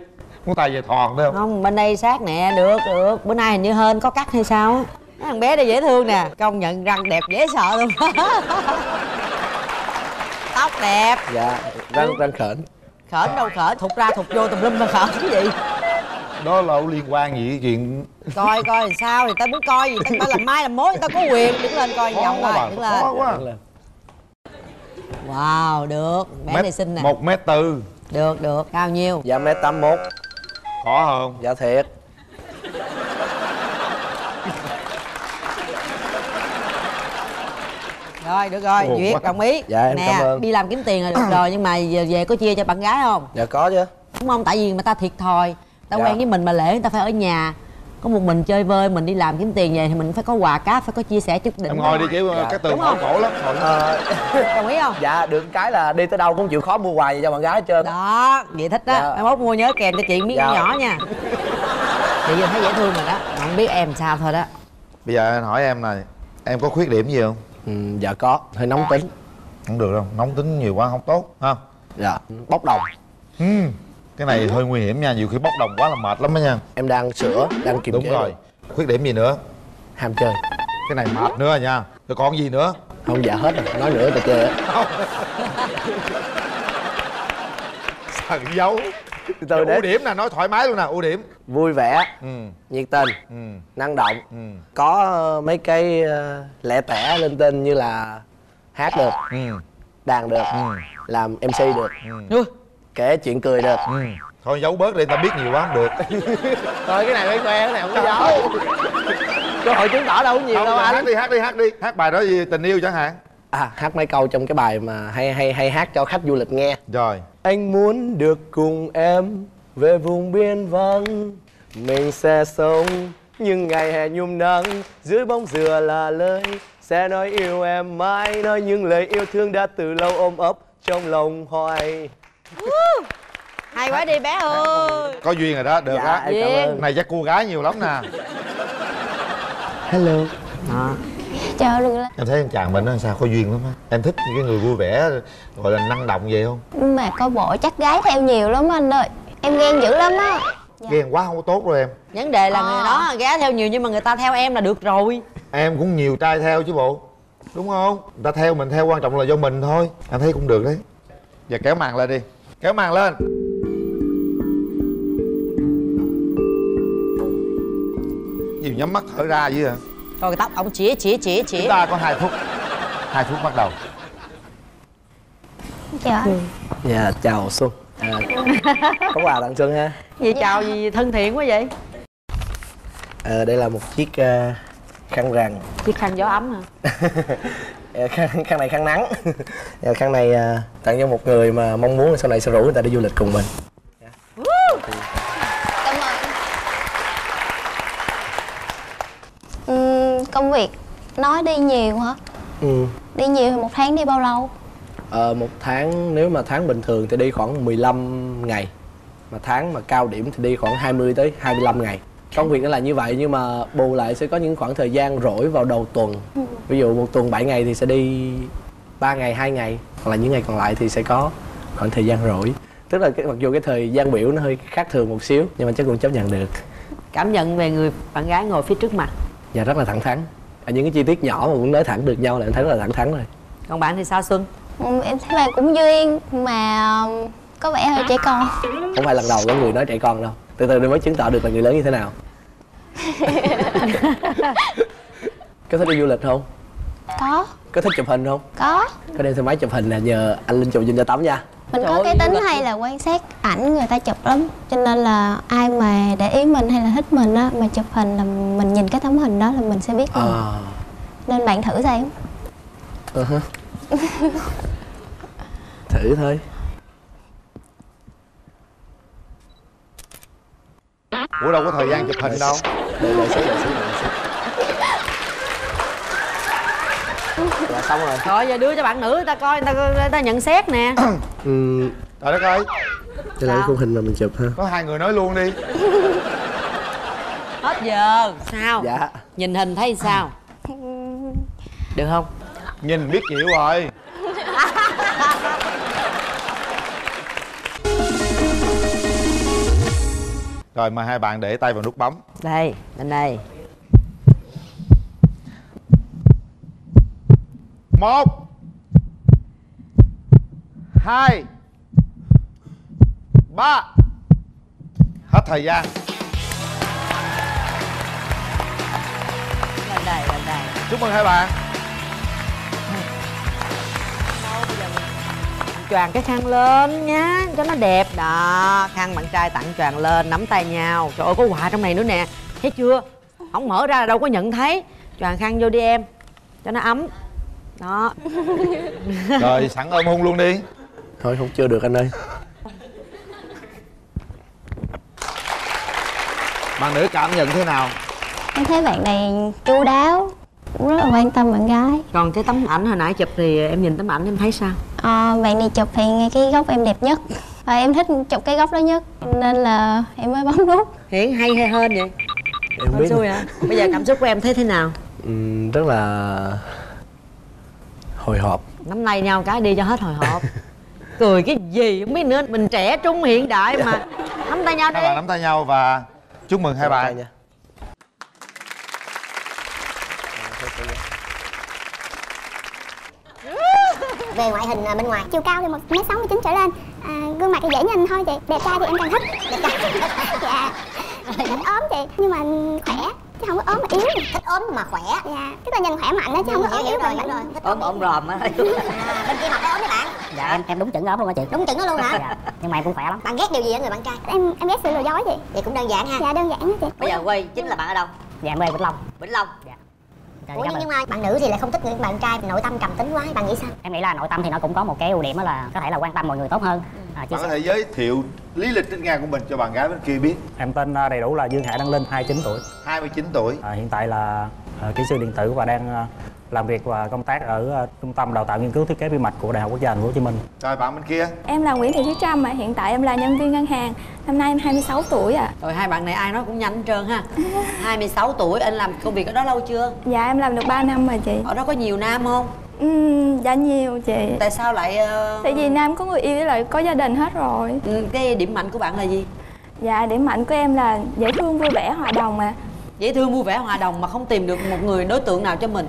S6: muốn tay về thòn đấy không?
S12: Không, bên đây sát nè, được. Bữa nay hình như hên có cắt hay sao? Cái thằng bé đây dễ thương nè. Công nhận răng đẹp dễ sợ luôn. Tóc đẹp.
S11: Dạ, răng khểnh.
S12: Khểnh đâu khểnh, thụt ra thụt vô tùm lum mà khểnh cái gì?
S6: Đó là liên quan gì chuyện
S12: Coi coi sao, người ta muốn coi gì, người ta làm mai làm mối, người ta có quyền. Đứng lên coi vòng coi, đứng lên.
S6: Khó quá.
S12: Wow, được, bé này xinh nè.
S6: 1m4.
S12: Được, được, cao nhiêu?
S11: Dạ 1m81.
S6: Khó hơn.
S11: Dạ thiệt.
S12: Rồi, được rồi,
S11: Ồ,
S12: Duyệt đồng ý.
S11: Dạ, em
S12: nè,
S11: cảm ơn.
S12: đi làm kiếm tiền là được rồi, nhưng mà về có chia cho bạn gái không?
S11: Dạ có chứ.
S12: Đúng không? Tại vì người ta thiệt thòi. Ta
S11: Dạ.
S12: quen với mình mà lễ người ta phải ở nhà. Có một mình chơi vơi, mình đi làm kiếm tiền về thì mình phải có quà cáp, phải có chia sẻ chút đỉnh.
S6: Em ngồi đi chứ
S11: Dạ.
S6: cái tường mỏi cổ lắm.
S12: Đồng ý không?
S11: Dạ được cái là đi tới đâu cũng chịu khó mua quà gì cho bạn gái hết trơn.
S12: Đó, vậy thích đó.
S11: Dạ.
S12: Mai mốt mua nhớ kèm cho chị miếng
S11: Dạ.
S12: nhỏ nha. Chị giờ thấy dễ thương rồi đó. Không biết em sao thôi đó.
S6: Bây giờ anh hỏi em này, em có khuyết điểm gì không?
S11: Dạ có, hơi nóng tính.
S6: Không được đâu, nóng tính nhiều quá không tốt ha.
S11: Dạ, bốc đồng.
S6: Cái này hơi nguy hiểm nha, nhiều khi bốc đồng quá là mệt lắm đó nha.
S11: Em đang sửa, đang kiềm chế.
S6: Đúng rồi. Khuyết điểm gì nữa?
S11: Ham chơi.
S6: Cái này mệt nữa rồi nha. Rồi còn gì nữa?
S11: Không, dạ hết rồi, nói nữa ta chơi á.
S6: Sao giấu?
S11: Từ
S6: ưu điểm nè, nói thoải mái luôn nè, ưu điểm.
S11: Vui vẻ, nhiệt tình, năng động, có mấy cái lẻ tẻ linh tinh như là hát được, đàn được, làm MC được, kể chuyện cười được.
S6: Thôi giấu bớt đi, ta biết nhiều quá không được.
S11: Thôi cái này phải khoe, cái này không có giấu. Cơ hội chứng tỏ đâu có nhiều đâu anh.
S6: Hát đi. Hát bài đó gì, tình yêu chẳng hạn.
S11: À, hát mấy câu trong cái bài mà hay hát cho khách du lịch nghe.
S6: Rồi.
S11: Anh muốn được cùng em về vùng biên vắng, mình sẽ sống những ngày hè nhung nắng, dưới bóng dừa là lời sẽ nói yêu em mãi, nói những lời yêu thương đã từ lâu ôm ấp trong lòng hoài.
S12: Hay quá đi bé ơi.
S6: Có duyên rồi đó, được
S11: Dạ,
S6: á.
S11: em cảm ơn.
S6: Này chắc cô gái nhiều lắm nè.
S11: Hello.
S13: Chào đừng lên.
S6: Em thấy em chàng mình nó sao, có duyên lắm á. Em thích những cái người vui vẻ, gọi là năng động vậy không?
S13: Nhưng mà coi bộ chắc gái theo nhiều lắm anh ơi. Em ghen dữ lắm á.
S6: Ghen quá không có tốt rồi em.
S12: Vấn đề là người đó ghé theo nhiều nhưng mà người ta theo em là được rồi.
S6: Em cũng nhiều trai theo chứ bộ. Đúng không? Người ta theo mình theo, quan trọng là do mình thôi. Em thấy cũng được đấy. Giờ kéo màn lên đi. Kéo màn lên. Nhiều nhắm mắt thở ra dữ hả?
S12: Rồi cái tóc ông chỉ.
S6: Chúng ta có 2 phút. 2 phút bắt đầu.
S13: Chào anh.
S11: Dạ, chào Xuân. Có quà tặng Xuân ha.
S12: Gì chào gì thân thiện quá vậy?
S11: Đây là một chiếc khăn rằn.
S12: Chiếc khăn gió ấm hả?
S11: Khăn này khăn nắng. Khăn này tặng cho một người mà mong muốn sau này sẽ rủ người ta đi du lịch cùng mình.
S13: Cảm ơn. Công việc nói đi nhiều hả? Đi nhiều thì một tháng đi bao lâu?
S11: Một tháng nếu mà tháng bình thường thì đi khoảng 15 ngày. Mà tháng mà cao điểm thì đi khoảng 20 tới 25 ngày. Công việc nó là như vậy nhưng mà bù lại sẽ có những khoảng thời gian rỗi vào đầu tuần. Ví dụ một tuần 7 ngày thì sẽ đi 3 ngày, 2 ngày. Hoặc là những ngày còn lại thì sẽ có khoảng thời gian rỗi. Tức là mặc dù cái thời gian biểu nó hơi khác thường một xíu nhưng mà chắc cũng chấp nhận được.
S12: Cảm nhận về người bạn gái ngồi phía trước mặt?
S11: Dạ rất là thẳng thắn. Ở những cái chi tiết nhỏ mà cũng nói thẳng được nhau là em thấy rất là thẳng thắn rồi.
S12: Còn bạn thì sao Xuân?
S13: Em thấy bạn cũng duyên mà có vẻ hơi trẻ con.
S11: Không phải lần đầu có người nói trẻ con đâu. Từ từ mới chứng tỏ được là người lớn như thế nào. Có thích đi du lịch không?
S13: Có.
S11: Có thích chụp hình không?
S13: Có.
S11: Có đem theo máy chụp hình nè, nhờ anh Linh chụp giùm cho Tấm nha.
S13: Mình có cái tính hay là quan sát ảnh người ta chụp lắm. Cho nên là ai mà để ý mình hay là thích mình á, mà chụp hình là mình nhìn cái tấm hình đó là mình sẽ biết liền. Nên bạn thử xem.
S11: Thử thôi.
S6: Ủa đâu có thời gian chụp hình đâu.
S11: Đợi xíu. Dạ xong rồi.
S12: Rồi giờ đưa cho bạn nữ người ta coi, người ta nhận xét nè.
S6: Trời đất ơi.
S11: Đây là cái khung hình mà mình chụp ha.
S6: Có 2 người nói luôn đi.
S12: Hết giờ. Sao?
S11: Dạ.
S12: Nhìn hình thấy sao? Được không?
S6: Nhìn biết chịu rồi. Rồi mời hai bạn để tay vào nút bấm.
S12: Đây, bên đây.
S6: 1 2 3. Hết thời gian.
S12: Lên đây, lên đây.
S6: Chúc mừng hai bạn.
S12: Choàng cái khăn lên nhá, cho nó đẹp. Đó, khăn bạn trai tặng choàng lên, nắm tay nhau. Trời ơi, có quà trong này nữa nè. Thấy chưa? Không mở ra là đâu có nhận thấy. Choàng khăn vô đi em, cho nó ấm. Đó.
S6: Rồi, sẵn ôm hôn luôn đi.
S11: Thôi không chưa được anh ơi.
S6: Bạn nữ cảm nhận thế nào?
S13: Em thấy bạn này chu đáo, cũng rất là quan tâm bạn gái.
S12: Còn cái tấm ảnh hồi nãy chụp thì em nhìn tấm ảnh em thấy sao?
S13: Bạn này chụp thì ngay cái góc em đẹp nhất. Và em thích chụp cái góc đó nhất, nên là em mới bấm nút.
S12: Hiển hay hơn vậy?
S11: Em không biết.
S12: Xui hả? Bây giờ cảm xúc của em thấy thế nào?
S11: Rất là hồi hộp.
S12: Nắm tay nhau cái đi cho hết hồi hộp. Cười cái gì không biết nữa. Mình trẻ trung hiện đại mà. Nắm tay nhau đi.
S6: Hai bạn nắm tay nhau và chúc mừng hai bạn.
S1: Về ngoại hình bên ngoài, chiều cao thì 1m69 trở lên, gương mặt thì dễ nhìn thôi chị. Đẹp trai thì em càng thích. Đẹp trai. Dạ. Thích ốm chị, nhưng mà khỏe chứ không có ốm mà yếu. Thích ốm mà khỏe. Dạ, tức là nhìn khỏe mạnh đó chứ không có ốm yếu rồi.
S12: Ốm ròm á.
S1: Bên kia mặt ốm đấy bạn.
S2: Dạ em đúng chuẩn ốm luôn hả chị?
S1: Đúng chuẩn nó luôn hả?
S2: Dạ. Nhưng mà em cũng khỏe lắm.
S1: Bạn ghét điều gì ở người bạn trai? Em ghét sự lừa dối chị. Vậy cũng đơn giản ha. Dạ đơn giản đó chị.
S12: Bây giờ quay chính là bạn ở đâu?
S2: Dạ em quê Vĩnh Long.
S12: Vĩnh Long.
S2: Dạ.
S1: Ủa nhưng mà bạn nữ thì lại không thích người bạn trai nội tâm trầm tính quá, bạn nghĩ sao?
S2: Em nghĩ là nội tâm thì nó cũng có một cái ưu điểm đó là có thể là quan tâm mọi người tốt hơn.
S6: Bạn có thể giới thiệu lý lịch trên ngang của mình cho bạn gái bên kia biết.
S14: Em tên đầy đủ là Dương Hải Đăng Linh, 29 tuổi.
S6: 29 tuổi.
S14: Hiện tại là kỹ sư điện tử và đang làm việc và công tác ở Trung tâm Đào tạo Nghiên cứu Thiết kế vi mạch của Đại học Quốc gia Thành phố Hồ Chí Minh.
S6: Rồi bạn bên kia.
S7: Em là Nguyễn Thị Thúy Trâm mà hiện tại em là nhân viên ngân hàng. Năm nay em 26 tuổi ạ.
S12: Rồi hai bạn này ai nói cũng nhanh hết trơn ha. 26 tuổi, anh làm công việc ở đó lâu chưa?
S7: Dạ em làm được 3 năm rồi chị.
S12: Ở đó có nhiều nam không?
S7: Dạ nhiều chị.
S12: Tại sao lại
S7: Tại vì nam có người yêu với lại có gia đình hết rồi.
S12: Cái điểm mạnh của bạn là gì?
S7: Dạ điểm mạnh của em là dễ thương, vui vẻ, hòa đồng mà.
S12: Dễ thương, vui vẻ, hòa đồng mà không tìm được một người đối tượng nào cho mình,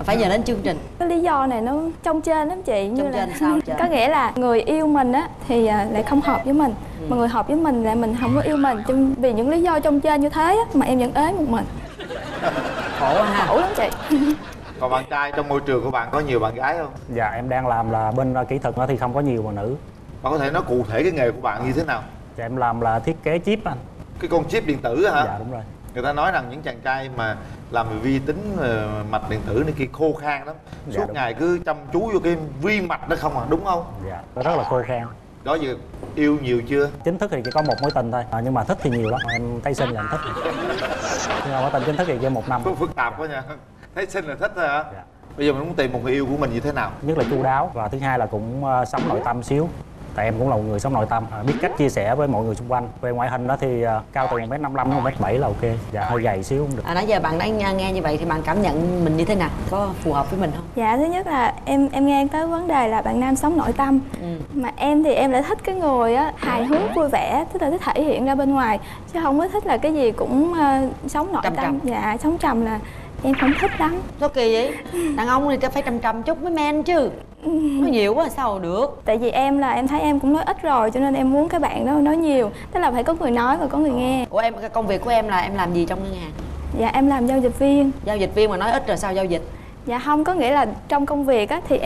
S12: phải nhờ đến chương trình.
S7: Cái lý do này nó trong trên lắm chị. Như
S12: trong
S7: là
S12: trên sao?
S7: có nghĩa là người yêu mình á thì lại không hợp với mình, mà người hợp với mình lại mình không có yêu mình. Vì những lý do trong trên như thế á, mà em vẫn ế một mình.
S12: Khổ ha.
S7: Khổ lắm chị.
S6: Còn bạn trai trong môi trường của bạn có nhiều bạn gái không?
S14: Dạ em đang làm là bên kỹ thuật thì không có nhiều bạn nữ.
S6: Bạn có thể nói cụ thể cái nghề của bạn như thế nào?
S14: Dạ em làm là thiết kế chip anh.
S6: Cái con chip điện tử hả?
S14: Dạ đúng rồi. Người
S6: ta nói rằng những chàng trai mà làm về vi tính mạch điện tử này kia khô khan lắm.
S14: Dạ,
S6: suốt ngày cứ chăm chú vô cái vi mạch đó không à, đúng không?
S14: Dạ rất là khô khan.
S6: Đó giờ yêu nhiều chưa?
S14: Chính thức thì chỉ có một mối tình thôi, nhưng mà thích thì nhiều lắm. Em thấy xinh là em thích. Nhưng mà mối tình chính thức thì chưa 1 năm.
S6: Phức tạp quá nha. Thấy xinh là thích thôi hả? Dạ. Bây giờ mình muốn tìm một người yêu của mình như thế nào?
S14: Nhất là chu đáo, và thứ hai là cũng sống nội tâm xíu. Tại em cũng là một người sống nội tâm, biết cách chia sẻ với mọi người xung quanh. Về ngoại hình đó thì cao từ 1m55 đến 1m7 là ok. Dạ hơi gầy xíu cũng được.
S12: Nãy giờ bạn đã nghe như vậy thì bạn cảm nhận mình như thế nào? Có phù hợp với mình không?
S7: Dạ thứ nhất là em nghe tới vấn đề là bạn nam sống nội tâm. Mà em thì em lại thích cái người á hài hước vui vẻ, tức là thích thể hiện ra bên ngoài, chứ không có thích là cái gì cũng sống nội tâm. Dạ sống trầm là em không thích lắm.
S12: Sao kỳ vậy? Đàn ông thì phải trầm chút mới men chứ. Nói nhiều quá sao được.
S7: Tại vì em thấy em cũng nói ít rồi, cho nên em muốn cái bạn đó nói nhiều. Tức là phải có người nói và có người nghe.
S12: Ủa em, công việc của em là em làm gì trong ngân hàng?
S7: Dạ em làm giao dịch viên.
S12: Giao dịch viên mà nói ít rồi sao giao dịch?
S7: Dạ không, có nghĩa là trong công việc á thì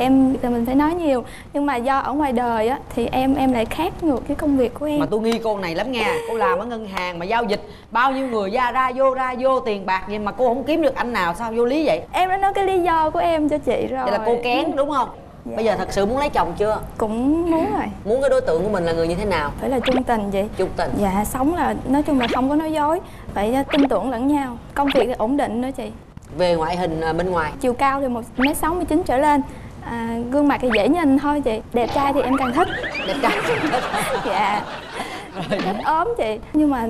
S7: mình phải nói nhiều, nhưng mà do ở ngoài đời á thì em lại khác ngược cái công việc của em.
S12: Mà tôi nghi cô này lắm nha. Cô làm ở ngân hàng mà giao dịch bao nhiêu người ra vô tiền bạc vậy mà cô không kiếm được anh nào, sao vô lý vậy?
S7: Em đã nói cái lý do của em cho chị rồi.
S12: Vậy là cô kén đúng không? Dạ. Bây giờ thật sự muốn lấy chồng chưa?
S7: Cũng muốn rồi.
S12: Muốn cái đối tượng của mình là người như thế nào?
S7: Phải là trung tình chị.
S12: Trung tình.
S7: Dạ sống là nói chung là không có nói dối, phải tin tưởng lẫn nhau. Công việc thì ổn định nữa chị.
S12: Về ngoại hình bên ngoài,
S7: chiều cao thì 1m69 trở lên, gương mặt thì dễ nhìn thôi chị. Đẹp trai thì em càng thích.
S12: Đẹp trai
S7: dạ. Rồi thích ốm chị, nhưng mà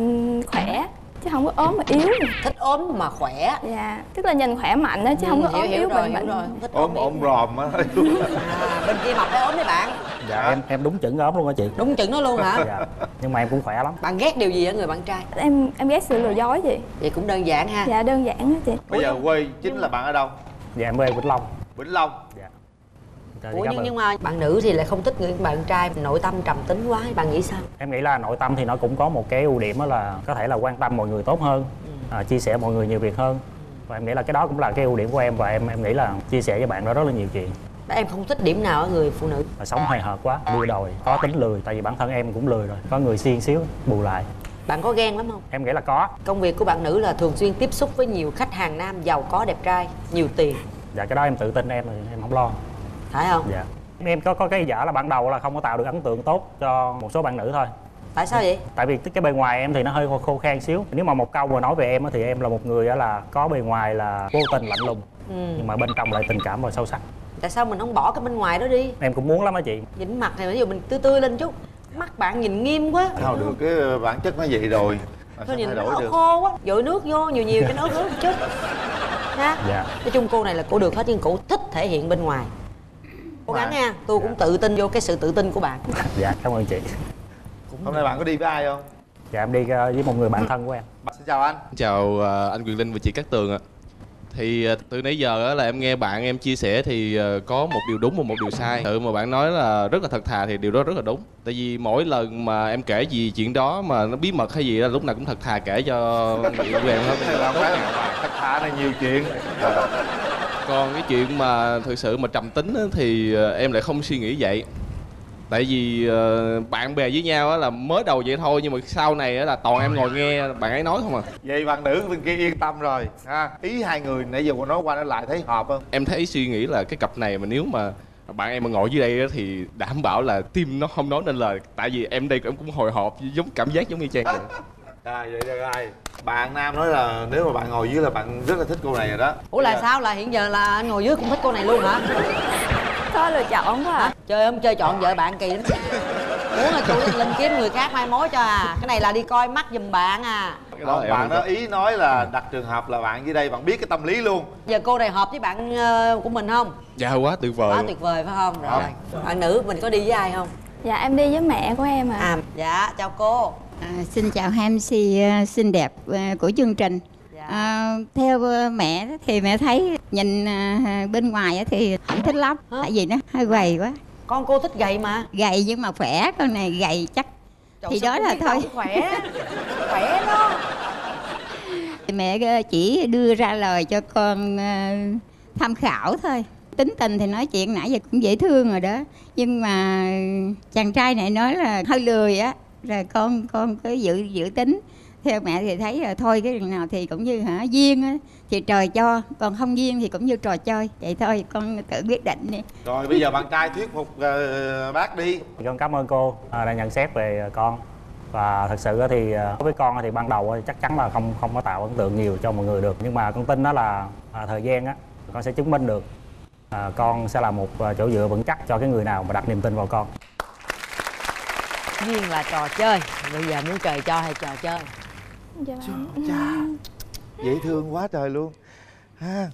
S7: khỏe chứ không có ốm mà yếu.
S12: Thích ốm mà khỏe.
S7: Dạ, tức là nhìn khỏe mạnh đó chứ không có ốm yếu bệnh bệnh.
S6: Ốm ròm á.
S12: Bên kia mập hay ốm đấy bạn?
S14: Dạ em đúng chuẩn ốm luôn á chị.
S12: Đúng chuẩn nó luôn hả?
S14: Dạ. Nhưng mà em cũng khỏe lắm.
S12: Bạn ghét điều gì ở người bạn trai?
S7: Em ghét sự lừa dối chị.
S12: Vậy cũng đơn giản ha.
S7: Dạ đơn giản đó chị.
S6: Bây giờ quê chính là bạn ở đâu?
S14: Dạ em quê Vĩnh Long.
S6: Vĩnh Long.
S14: Dạ.
S12: Ủa nhưng mà bạn nữ thì lại không thích người bạn trai nội tâm trầm tính quá, bạn nghĩ sao?
S14: Em nghĩ là nội tâm thì nó cũng có một cái ưu điểm đó là có thể là quan tâm mọi người tốt hơn, chia sẻ mọi người nhiều việc hơn. và em nghĩ là cái đó cũng là cái ưu điểm của em, và em nghĩ là chia sẻ với bạn đó rất là nhiều chuyện.
S12: Em không thích điểm nào ở người phụ nữ?
S14: Là sống hời hợt quá, đua đòi, có tính lười, tại vì bản thân em cũng lười rồi, có người siêng xíu bù lại.
S12: Bạn có ghen lắm không?
S14: Em nghĩ là có.
S12: Công việc của bạn nữ là thường xuyên tiếp xúc với nhiều khách hàng nam giàu có, đẹp trai, nhiều tiền.
S14: Dạ cái đó em tự tin em rồi, em không lo.
S12: Phải không?
S14: Dạ. Em có cái dở là ban đầu là không có tạo được ấn tượng tốt cho một số bạn nữ thôi.
S12: Tại sao vậy?
S14: Tại vì cái bề ngoài em thì nó hơi khô khan xíu. Nếu mà một câu mà nói về em thì em là một người là có bề ngoài là vô tình lạnh lùng, nhưng mà bên trong lại tình cảm và sâu sắc.
S12: Tại sao mình không bỏ cái bên ngoài đó đi?
S14: Em cũng muốn lắm á chị.
S12: Nhìn mặt này ví dụ mình tươi tươi lên chút, mắt bạn nhìn nghiêm quá.
S6: Sao được, cái bản chất nó vậy rồi.
S12: Thôi nhìn nó khô quá, dội nước vô nhiều cho nó ướt chút ha.
S14: Dạ.
S12: Nói chung cô này là cô được hết, nhưng cô thích thể hiện bên ngoài. Cố gắng nha, tôi cũng tự tin vô cái sự tự tin của bạn.
S14: Dạ cảm ơn chị.
S6: Hôm nay bạn có đi với ai không?
S14: Dạ em đi với một người bạn thân của em.
S6: Xin chào anh.
S15: Chào anh Quyền Linh và chị Cát Tường ạ. Thì từ nãy giờ là em nghe bạn em chia sẻ thì có một điều đúng và một điều sai. Tự mà bạn nói là rất là thật thà thì điều đó rất là đúng. Tại vì mỗi lần mà em kể gì chuyện đó mà nó bí mật hay gì là lúc nào cũng thật thà kể cho người yêu của em hết.
S6: Thật thà này nhiều chuyện.
S15: Còn cái chuyện mà thực sự mà trầm tính thì em lại không suy nghĩ vậy. Tại vì bạn bè với nhau là mới đầu vậy thôi, nhưng mà sau này là toàn em ngồi nghe bạn ấy nói không à.
S6: Vậy bạn nữ bên kia yên tâm rồi ha. Ý hai người nãy giờ nói qua nói lại thấy hợp không?
S15: Em thấy suy nghĩ là cái cặp này mà nếu mà bạn em mà ngồi dưới đây thì đảm bảo là tim nó không nói nên lời. Tại vì em đây em cũng hồi hộp, giống cảm giác giống như Trang vậy.
S6: Vậy được rồi. Bạn nam nói là nếu mà bạn ngồi dưới là bạn rất là thích cô này rồi đó.
S12: Ủa là sao, là hiện giờ là anh ngồi dưới cũng thích cô này luôn hả?
S7: Khó lựa chọn quá à.
S12: Chơi không chơi chọn vợ bạn kỳ lắm. Muốn là tụi Linh kiếm người khác mai mối cho à. Cái này là đi coi mắt giùm bạn à.
S6: Bạn đó ý nói là đặt trường hợp là bạn dưới đây bạn biết cái tâm lý luôn.
S12: Giờ cô này hợp với bạn của mình không?
S15: Dạ quá tuyệt vời.
S12: Quá tuyệt vời phải không? Rồi. Bạn nữ mình có đi với ai không?
S7: Dạ em đi với mẹ của em à.
S12: Dạ chào cô.
S16: Xin chào hai MC xinh đẹp của chương trình. Theo mẹ thì mẹ thấy nhìn bên ngoài thì không thích lắm. Tại vì nó hơi gầy quá.
S12: Con cô thích gầy mà.
S16: Gầy nhưng mà khỏe, con này gầy chắc.
S12: Trời
S16: thì đó là thôi.
S12: Khỏe. Khỏe đó.
S16: Mẹ chỉ đưa ra lời cho con tham khảo thôi. Tính tình thì nói chuyện nãy giờ cũng dễ thương rồi đó. Nhưng mà chàng trai này nói là hơi lười á. Rồi con cứ giữ tính. Theo mẹ thì thấy là thôi cái đường nào thì cũng như duyên á thì trời cho, còn không duyên thì cũng như trò chơi. Vậy thôi con tự quyết định đi.
S6: Rồi bây giờ bạn trai thuyết phục bác đi.
S14: Con cảm ơn cô đã nhận xét về con. Và thật sự thì đối với con thì ban đầu chắc chắn là không có tạo ấn tượng nhiều cho mọi người được. Nhưng mà con tin đó là thời gian á con sẽ chứng minh được. Con sẽ là một chỗ dựa vững chắc cho cái người nào mà đặt niềm tin vào con.
S12: Duyên là trò chơi. Bây giờ muốn trời cho hay trò chơi?
S6: Dễ thương quá trời luôn ha.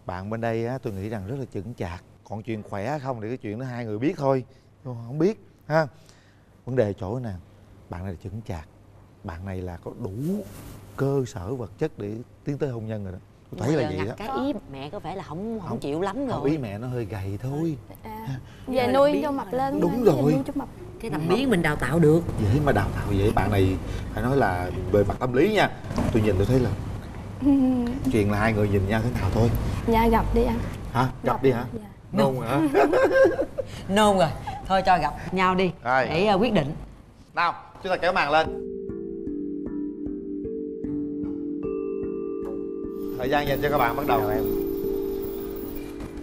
S6: Bạn bên đây á tôi nghĩ rằng rất là chững chạc. Còn chuyện khỏe không thì cái chuyện đó hai người biết thôi, tôi không biết ha. Vấn đề chỗ nào bạn này là chững chạc, bạn này là có đủ cơ sở vật chất để tiến tới hôn nhân rồi đó. Tôi thấy là vậy đó.
S12: Cái ý mẹ có vẻ là không chịu lắm rồi.
S6: Ý mẹ nó hơi gầy thôi.
S7: Về nuôi cho mập lên.
S6: Đúng rồi.
S12: Cái thẩm biến mình đào tạo được.
S6: Dễ mà đào tạo vậy. Bạn này phải nói là về mặt tâm lý nha. Tôi nhìn tôi thấy là chuyện là hai người nhìn nhau thế nào thôi.
S7: Dạ gặp đi anh.
S6: Hả? Gặp đi hả?
S7: Dạ.
S6: Nôn hả?
S12: Nôn rồi. Thôi cho gặp nhau đi để quyết định.
S6: Nào chúng ta kéo màn lên. Thời gian dành cho các bạn bắt đầu.
S14: Em.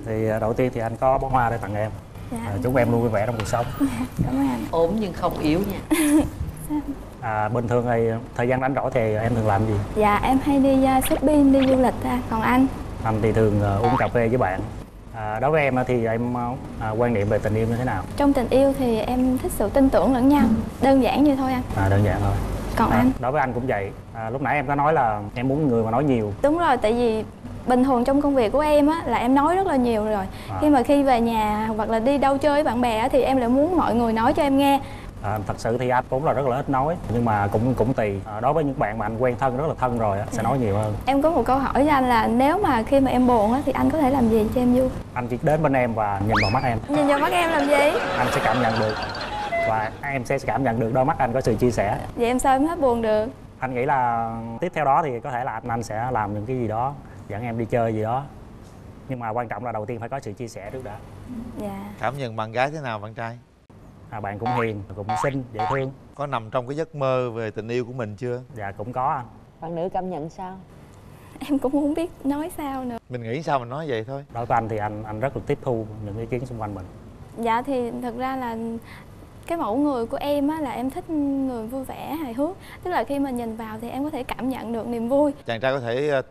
S14: Thì đầu tiên thì anh có bó hoa để tặng em.
S7: Dạ.
S14: Chúc em luôn vui vẻ trong cuộc sống.
S7: Cảm ơn anh.
S12: Ốm nhưng không yếu nha.
S14: Bình thường thì thời gian rảnh rỗi thì em thường làm gì?
S7: Dạ em hay đi shopping, đi du lịch. Còn anh?
S14: Anh thì thường uống cà phê với bạn. Đối với em thì em quan niệm về tình yêu như thế nào?
S7: Trong tình yêu thì em thích sự tin tưởng lẫn nhau. Đơn giản như thôi anh.
S14: Đơn giản thôi.
S7: Còn anh?
S14: Đối với anh cũng vậy. Lúc nãy em có nói là em muốn người mà nói nhiều.
S7: Đúng rồi, tại vì bình thường trong công việc của em á là em nói rất là nhiều rồi. Khi về nhà hoặc là đi đâu chơi với bạn bè á, thì em lại muốn mọi người nói cho em nghe.
S14: Thật sự thì anh cũng là rất là ít nói, nhưng mà cũng tùy. Đối với những bạn mà anh quen thân rất là thân rồi sẽ nói nhiều hơn. Em
S7: có một câu hỏi với anh là nếu mà khi mà em buồn á thì anh có thể làm gì cho em vui?
S14: Anh chỉ đến bên em và nhìn vào mắt em.
S7: Nhìn vào mắt em làm gì?
S14: Anh sẽ cảm nhận được và em sẽ cảm nhận được đôi mắt anh có sự chia sẻ.
S7: Vậy em sao em hết buồn được?
S14: Anh nghĩ là tiếp theo đó thì có thể là anh sẽ làm những cái gì đó dẫn em đi chơi gì đó. Nhưng mà quan trọng là đầu tiên phải có sự chia sẻ trước đã.
S17: Dạ.
S6: Cảm nhận bạn gái thế nào bạn trai?
S14: Bạn cũng hiền, cũng xinh, dễ thương.
S6: Có nằm trong cái giấc mơ về tình yêu của mình chưa?
S14: Dạ cũng có anh.
S12: Bạn nữ cảm nhận sao?
S17: Em cũng không biết nói sao nữa.
S6: Mình nghĩ sao mình nói vậy thôi.
S14: Đối với anh thì anh rất là tiếp thu những ý kiến xung quanh mình.
S17: Dạ thì thật ra là cái mẫu người của em á, là em thích người vui vẻ, hài hước. Tức là khi mà nhìn vào thì em có thể cảm nhận được niềm vui.
S6: Chàng trai có thể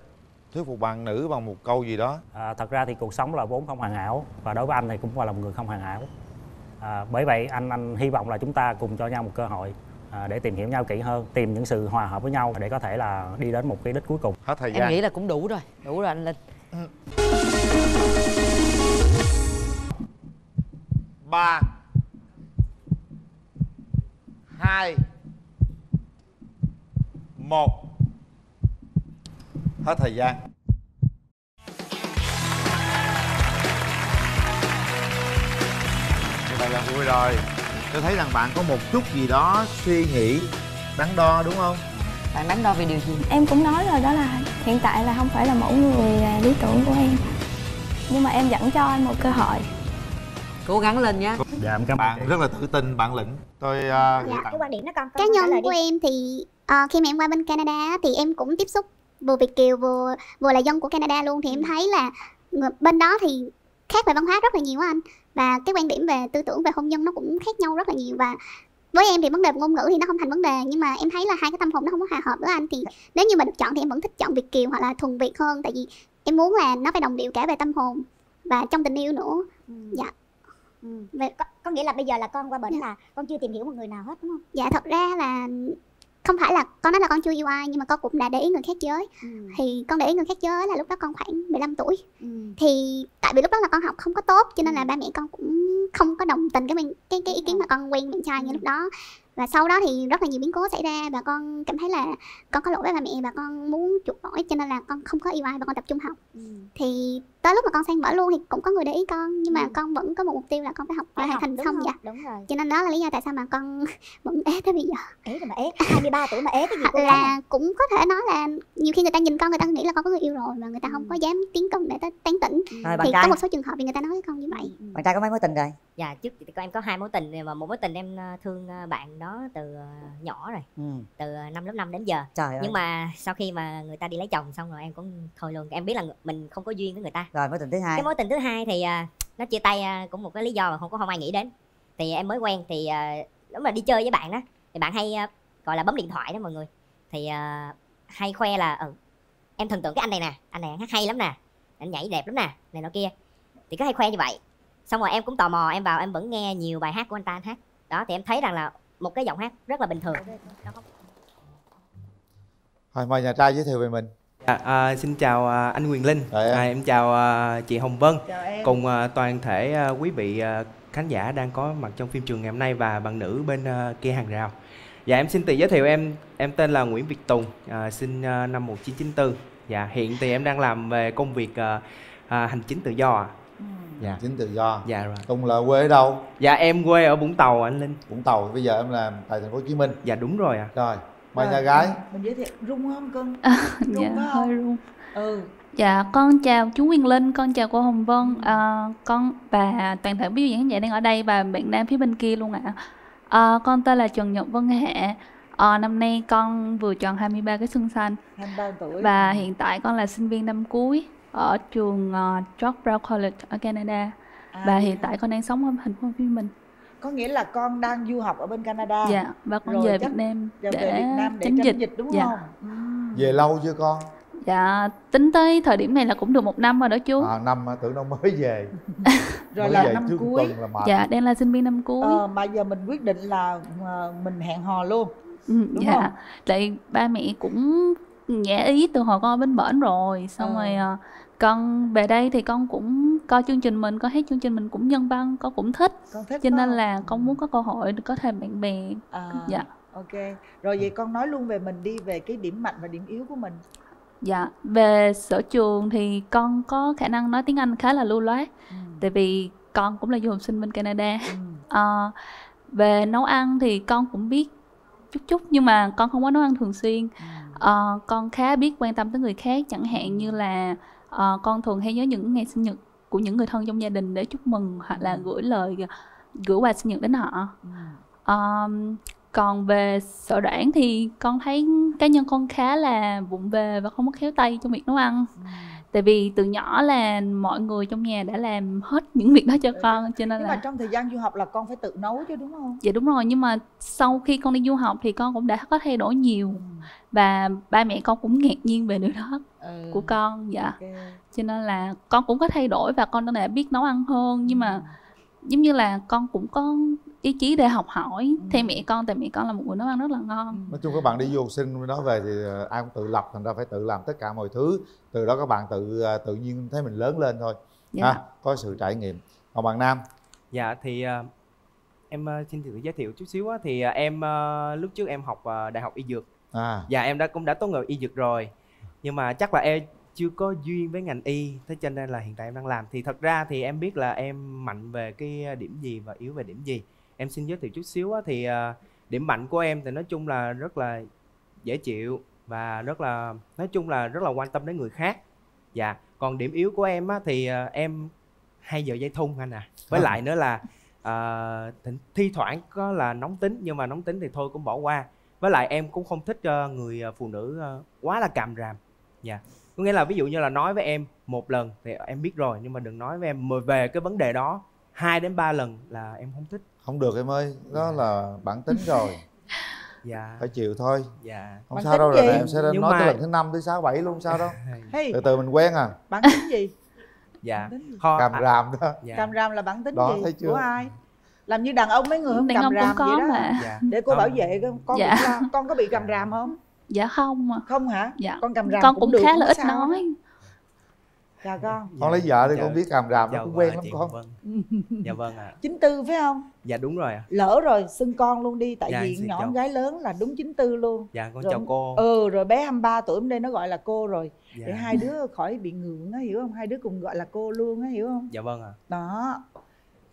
S6: thuyết phục bạn nữ bằng một câu gì đó?
S14: Thật ra thì cuộc sống là vốn không hoàn hảo. Và đối với anh thì cũng là một người không hoàn hảo. Bởi vậy anh hy vọng là chúng ta cùng cho nhau một cơ hội để tìm hiểu nhau kỹ hơn, tìm những sự hòa hợp với nhau để có thể là đi đến một cái đích cuối cùng.
S6: Hết thời gian.
S12: Em nghĩ là cũng đủ rồi anh Linh.
S6: 3 2 1. Hết thời gian. Như vậy là vui rồi. Tôi thấy rằng bạn có một chút gì đó suy nghĩ đắn đo đúng không?
S12: Bạn đắn đo về điều gì?
S17: Em cũng nói rồi, đó là hiện tại là không phải là mẫu người lý tưởng của em. Nhưng mà em vẫn cho anh một cơ hội.
S12: Cố gắng lên nhé.
S14: Dạ em cảm ơn
S6: bạn rất là tự tin, bản lĩnh. Tôi
S1: dạ, cái quan điểm đó con cá nhân của em thì khi mà em qua bên Canada thì em cũng tiếp xúc vừa Việt kiều vừa là dân của Canada luôn, thì em thấy là bên đó thì khác về văn hóa rất là nhiều á anh, và cái quan điểm về tư tưởng về hôn nhân nó cũng khác nhau rất là nhiều. Và với em thì vấn đề ngôn ngữ thì nó không thành vấn đề, nhưng mà em thấy là hai cái tâm hồn nó không có hòa hợp với anh, thì nếu như mà được chọn thì em vẫn thích chọn Việt kiều hoặc là thuần Việt hơn, tại vì em muốn là nó phải đồng điệu cả về tâm hồn và trong tình yêu nữa. Dạ.
S18: Có nghĩa là bây giờ là con qua bển là con chưa tìm hiểu một người nào hết đúng không?
S1: Dạ thật ra là không phải là con nói là con chưa yêu ai, nhưng mà con cũng đã để ý người khác giới. Thì con để ý người khác giới là lúc đó con khoảng 15 tuổi. Thì tại vì lúc đó là con học không có tốt, cho nên là ba mẹ con cũng không có đồng tình cái ý kiến mà con quen bạn trai như lúc đó. Và sau đó thì rất là nhiều biến cố xảy ra và con cảm thấy là con có lỗi với ba mẹ và con muốn chuộc lỗi, cho nên là con không có yêu ai và con tập trung học. Thì tới lúc mà con sang bển luôn thì cũng có người để ý con, nhưng mà con vẫn có một mục tiêu là con phải học và hoàn thành xong. Dạ
S18: đúng rồi.
S1: Cho nên đó là lý do tại sao mà con vẫn ế tới bây giờ.
S18: Ế rồi mà ế 23 tuổi mà ế cái gì cô
S1: là cũng có thể nói là nhiều khi người ta nhìn con, người ta nghĩ là con có người yêu rồi mà người ta không có dám tiến công để tán tỉnh. Thì có một số trường hợp thì người ta nói với con như vậy.
S2: Bạn trai có mấy mối tình rồi?
S18: Dạ trước thì em có 2 mối tình, mà một mối tình em thương bạn đó từ nhỏ rồi, từ năm lớp 5 đến giờ.
S2: Trời ơi.
S18: Nhưng mà sau khi mà người ta đi lấy chồng xong rồi em cũng thôi luôn, em biết là mình không có duyên với người ta.
S2: Rồi mối tình thứ hai.
S18: Cái mối tình thứ hai thì nó chia tay cũng một cái lý do mà không ai nghĩ đến. Thì em mới quen thì lúc mà đi chơi với bạn đó thì bạn hay gọi là bấm điện thoại đó mọi người, thì hay khoe là em thần tượng cái anh này hát hay lắm nè, anh nhảy đẹp lắm nè, này nọ kia, thì cứ hay khoe như vậy. Xong rồi em cũng tò mò, em vào em vẫn nghe nhiều bài hát của anh ta hát đó, thì em thấy rằng là một cái giọng hát rất là bình thường.
S6: Thôi mời nhà trai giới thiệu về mình.
S19: Xin chào anh Quyền Linh, em chào chị Hồng Vân, cùng toàn thể quý vị khán giả đang có mặt trong phim trường ngày hôm nay và bạn nữ bên kia hàng rào. Dạ em xin tự giới thiệu, em tên là Nguyễn Việt Tùng, sinh năm 1994. Dạ hiện thì em đang làm về công việc hành chính tự do.
S6: Dạ. Chính tự do.
S19: Dạ rồi.
S6: Tùng là quê ở đâu?
S19: Dạ em quê ở Vũng Tàu anh Linh.
S6: Vũng Tàu, bây giờ em làm tại thành phố Hồ Chí Minh.
S19: Dạ đúng rồi ạ.
S6: Rồi, mời nhà gái.
S5: Mình giới thiệu rung không cưng?
S3: Dạ hơi rung.
S17: Dạ con chào chú Quyền Linh, con chào cô Hồng Vân, con và toàn thể quý vị khán giả đang ở đây và bạn nam phía bên kia luôn ạ. Con tên là Trần Nhật Vân Hạ. Năm nay con vừa tròn 23 cái xuân xanh.
S5: 23 tuổi.
S17: Và hiện tại con là sinh viên năm cuối ở trường George Brown College ở Canada. Và hiện tại con đang sống ở thành phố Hồ Chí Minh.
S5: Có nghĩa là con đang du học ở bên Canada.
S17: Dạ, và con về Việt Nam để
S5: tránh dịch đúng không?
S6: Về lâu chưa con?
S17: Dạ, tính tới thời điểm này là cũng được 1 năm rồi đó chú.
S6: Năm tưởng đâu mới về.
S5: Rồi là năm cuối.
S17: Dạ, đang là sinh viên năm cuối.
S5: Mà giờ mình quyết định là mình hẹn hò luôn.
S17: Đúng dạ, không? Tại ba mẹ cũng nhẹ ý từ hồi con ở bên bển rồi. Xong rồi con về đây thì con cũng coi chương trình mình, con thấy chương trình mình cũng nhân văn, con cũng thích. Cho nên là con muốn có cơ hội có thêm bạn bè. Dạ.
S5: Ok. Rồi vậy con nói luôn về mình đi, về cái điểm mạnh và điểm yếu của mình.
S17: Dạ, về sở trường thì con có khả năng nói tiếng Anh khá là lưu loát. Tại vì con cũng là du học sinh bên Canada. Về nấu ăn thì con cũng biết chút chút, nhưng mà con không có nấu ăn thường xuyên. Con khá biết quan tâm tới người khác, chẳng hạn như là con thường hay nhớ những ngày sinh nhật của những người thân trong gia đình để chúc mừng hoặc là gửi quà sinh nhật đến họ. Còn về sở đoản thì con thấy cá nhân con khá là vụng về và không có khéo tay trong việc nấu ăn. Tại vì từ nhỏ là mọi người trong nhà đã làm hết những việc đó cho con, cho nên
S5: nhưng
S17: là...
S5: mà trong thời gian du học là con phải tự nấu chứ đúng không?
S17: Dạ đúng rồi, nhưng mà sau khi con đi du học thì con cũng đã có thay đổi nhiều. Và ba mẹ con cũng ngạc nhiên về điều đó của con. Dạ. Cho nên là con cũng có thay đổi và con đã biết nấu ăn hơn. Nhưng mà giống như là con cũng có ý chí để học hỏi theo mẹ con, tại mẹ con là một người nấu ăn rất là ngon.
S6: Nói chung các bạn đi du học sinh nói về thì ai cũng tự lập, thành ra phải tự làm tất cả mọi thứ. Từ đó các bạn tự nhiên thấy mình lớn lên thôi.
S17: Dạ.
S6: Có sự trải nghiệm. Còn bạn Nam?
S19: Dạ thì em xin tự giới thiệu chút xíu á, thì em lúc trước em học đại học y dược. Dạ em cũng đã tốt nghiệp y dược rồi, nhưng mà chắc là em chưa có duyên với ngành y, thế cho nên là hiện tại em đang làm. Thì thật ra thì em biết là em mạnh về cái điểm gì và yếu về điểm gì. Em xin giới thiệu chút xíu á, thì điểm mạnh của em thì nói chung là rất là dễ chịu và nói chung là rất là quan tâm đến người khác. Dạ. Còn điểm yếu của em á, thì em hay giờ dây thun anh à. Với lại nữa là thi thoảng có là nóng tính, nhưng mà nóng tính thì thôi cũng bỏ qua. Với lại em cũng không thích người phụ nữ quá là càm ràm. Dạ. Có nghĩa là ví dụ như là nói với em một lần thì em biết rồi, nhưng mà đừng nói với em về cái vấn đề đó 2 đến 3 lần là em không thích.
S6: Không được em ơi, đó là bản tính rồi.
S19: Dạ.
S6: Phải chịu thôi.
S19: Dạ.
S6: Không
S19: Bản
S6: sao đâu, rồi em sẽ
S19: nhưng
S6: nói
S19: mà...
S6: tới lần thứ 5 thứ 6, 7 luôn, sao đâu.
S5: Hey.
S6: Từ từ mình quen à.
S5: Bản tính gì?
S19: Dạ.
S6: Càm ràm đó.
S5: Dạ. Càm ràm là bản tính
S6: đó,
S5: gì?
S6: Thấy chưa?
S5: Của ai? Làm như đàn ông mấy người không
S17: đàn
S5: càm
S17: ông
S5: ràm
S17: cũng
S5: vậy
S17: có
S5: đó.
S17: mà.
S19: Dạ.
S5: Để cô bảo vệ con.
S17: Dạ.
S5: Con có bị càm ràm không?
S17: Dạ không.
S5: Không hả?
S17: Dạ.
S5: Con càm ràm
S17: con cũng
S5: được,
S17: khá là ít
S5: sao
S17: nói.
S5: Chào con.
S6: Con lấy vợ đi con biết càm ràm, nó cũng quen lắm con.
S19: Dạ vâng ạ.
S5: 94 phải không?
S19: Dạ đúng rồi ạ.
S5: Lỡ rồi xưng con luôn đi, tại
S19: Dạ,
S5: vì nhỏ con gái lớn là đúng 94 luôn.
S19: Dạ con
S5: rồi,
S19: chào cô.
S5: Rồi bé 23 tuổi hôm nay nó gọi là cô rồi.
S19: Dạ.
S5: Để hai đứa khỏi bị ngượng á, hiểu không? Hai đứa cùng gọi là cô luôn á, hiểu không?
S19: Dạ vâng ạ.
S5: Đó.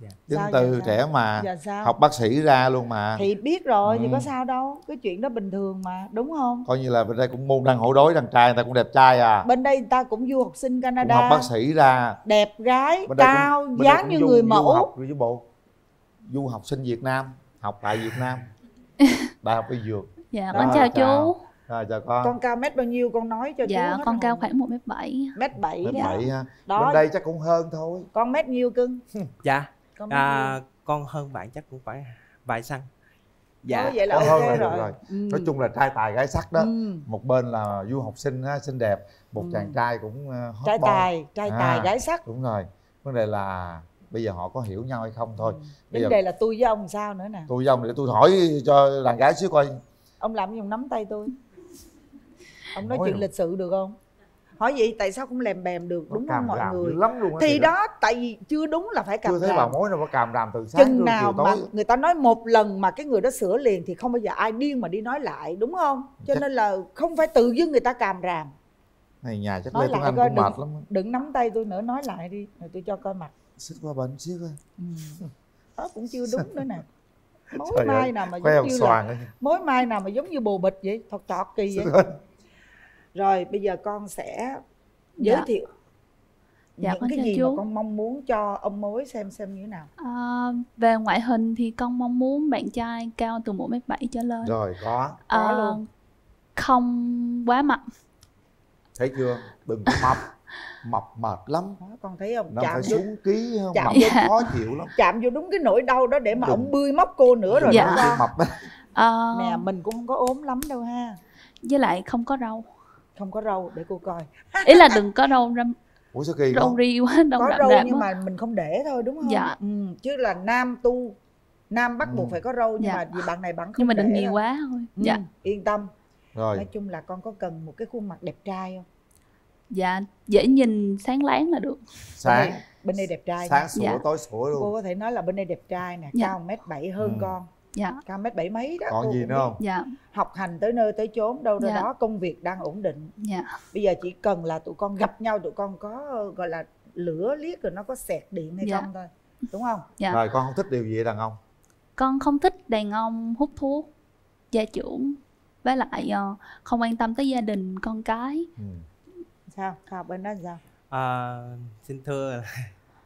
S19: Dạ.
S6: Chính từ trẻ mà học bác sĩ ra luôn mà.
S5: Thì biết rồi thì có sao đâu, cái chuyện đó bình thường mà, đúng không?
S6: Coi như là bên đây cũng môn đăng hộ đối, đàn trai người ta cũng đẹp trai à.
S5: Bên đây người ta cũng du học sinh Canada,
S6: cũng học bác sĩ ra,
S5: đẹp gái, cao, dáng như người mẫu.
S6: Du học với bộ du học sinh Việt Nam, học tại Việt Nam, đại học y dược.
S17: Dạ con chào chú.
S6: Rồi chào con.
S5: Con cao mét bao nhiêu con nói cho chú.
S17: Dạ con
S5: không?
S17: cao khoảng 1m7.
S5: Mét 7
S6: ha. Bên đây chắc cũng hơn thôi.
S5: Con mét nhiêu cưng?
S19: Dạ. Con hơn bạn chắc cũng phải vài xăng.
S5: Dạ. Vậy là
S6: ok
S5: rồi.
S6: Rồi. Nói chung là trai tài gái sắc đó. Một bên là du học sinh xinh đẹp, một chàng trai cũng hot
S5: trai
S6: boy.
S5: tài gái sắc.
S6: Đúng rồi. Vấn đề là bây giờ họ có hiểu nhau hay không thôi.
S5: Vấn đề là tôi với ông sao nữa nè.
S6: Tôi với ông để tôi hỏi cho đàn gái xíu coi.
S5: Ông làm gì ông nắm tay tôi. Ông nói chuyện lịch sự được không? Hỏi vậy tại sao không lèm bèm được, đúng không mọi người?
S6: Lắm luôn
S5: thì đó, tại vì chưa đúng là phải càm ràm.
S6: Chưa thấy bà mối nào có càm ràm từ sáng
S5: chừng nào
S6: chiều
S5: mà
S6: tối.
S5: người ta nói một lần mà cái người đó sửa liền thì không bao giờ ai điên mà đi nói lại, đúng không? Cho nên là không phải tự dưng người ta càm ràm.
S6: Này nhà chắc
S5: nói
S6: Lê Tuấn
S5: lại
S6: Anh
S5: coi,
S6: cũng mệt lắm.
S5: Đừng nắm tay tôi nữa, nói lại đi rồi tôi cho coi mặt.
S6: Xích qua bệnh xíu coi.
S5: Đó cũng chưa đúng nữa nè. Mối
S6: Trời
S5: mai
S6: ơi,
S5: nào mà
S6: khoe
S5: giống như là
S6: ấy.
S5: mối mai nào mà giống như bồ bịch vậy, thọt kỳ vậy. Rồi bây giờ con sẽ giới thiệu những cái gì
S17: chú.
S5: mà con mong muốn cho ông mối xem như thế nào.
S17: Về ngoại hình thì con mong muốn bạn trai cao từ 1m7 trở lên.
S6: Rồi có
S5: luôn.
S17: Không quá mập.
S6: Thấy chưa? Đừng có mập mệt lắm.
S5: Con thấy không?
S6: Nó phải xuống ký không?
S5: Chạm
S6: mập
S5: vô,
S6: khó chịu lắm.
S5: Chạm vô đúng cái nỗi đau đó để mà ông bươi móc cô nữa rồi
S17: dạ.
S6: Mập
S5: nè, mình cũng không có ốm lắm đâu ha.
S17: Với lại không có râu.
S5: Không có râu để cô coi.
S17: Ý là đừng có râu râm.
S6: Ủa sao kỳ
S17: râu ri quá,
S5: có râu nhưng mà mình không để thôi đúng không?
S17: Dạ.
S5: Chứ là nam bắt buộc phải có râu, nhưng mà vì bạn này bạn không.
S17: Nhưng mà đừng
S5: để
S17: nhiều quá thôi. Dạ.
S5: Yên tâm.
S6: Rồi.
S5: Nói chung là con có cần một cái khuôn mặt đẹp trai không?
S17: Dạ, dễ nhìn sáng láng là được.
S6: Sáng.
S5: Bên đây đẹp trai.
S6: Sáng sủa tối sủa luôn.
S5: Cô có thể nói là bên đây đẹp trai nè, cao 1m7 hơn con.
S17: Dạ.
S5: Cao 1m7 mấy đó.
S6: Còn gì nữa không?
S17: Dạ.
S5: Học hành tới nơi tới chốn đâu đó, công việc đang ổn định.
S17: Dạ.
S5: Bây giờ chỉ cần là tụi con gặp nhau, tụi con có gọi là lửa liếc rồi nó có xẹt điện hay không thôi, đúng không?
S17: Dạ.
S6: Rồi con không thích điều gì đàn ông?
S17: Con không thích đàn ông hút thuốc, gia trưởng với lại không quan tâm tới gia đình con cái.
S5: Sao bên đó sao?
S19: Xin thưa là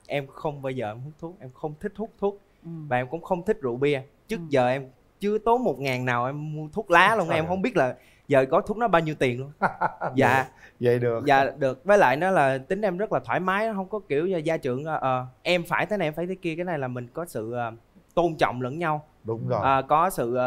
S19: em không bao giờ em hút thuốc, em không thích hút thuốc. Và em cũng không thích rượu bia. Trước giờ em chưa tốn 1.000 nào em mua thuốc lá luôn. Em không biết là giờ gói thuốc nó bao nhiêu tiền luôn. Dạ.
S6: Vậy được.
S19: Dạ được. Với lại nó là tính em rất là thoải mái, nó không có kiểu gia trưởng em phải thế này em phải thế kia. Cái này là mình có sự tôn trọng lẫn nhau.
S6: Đúng rồi.
S19: Có sự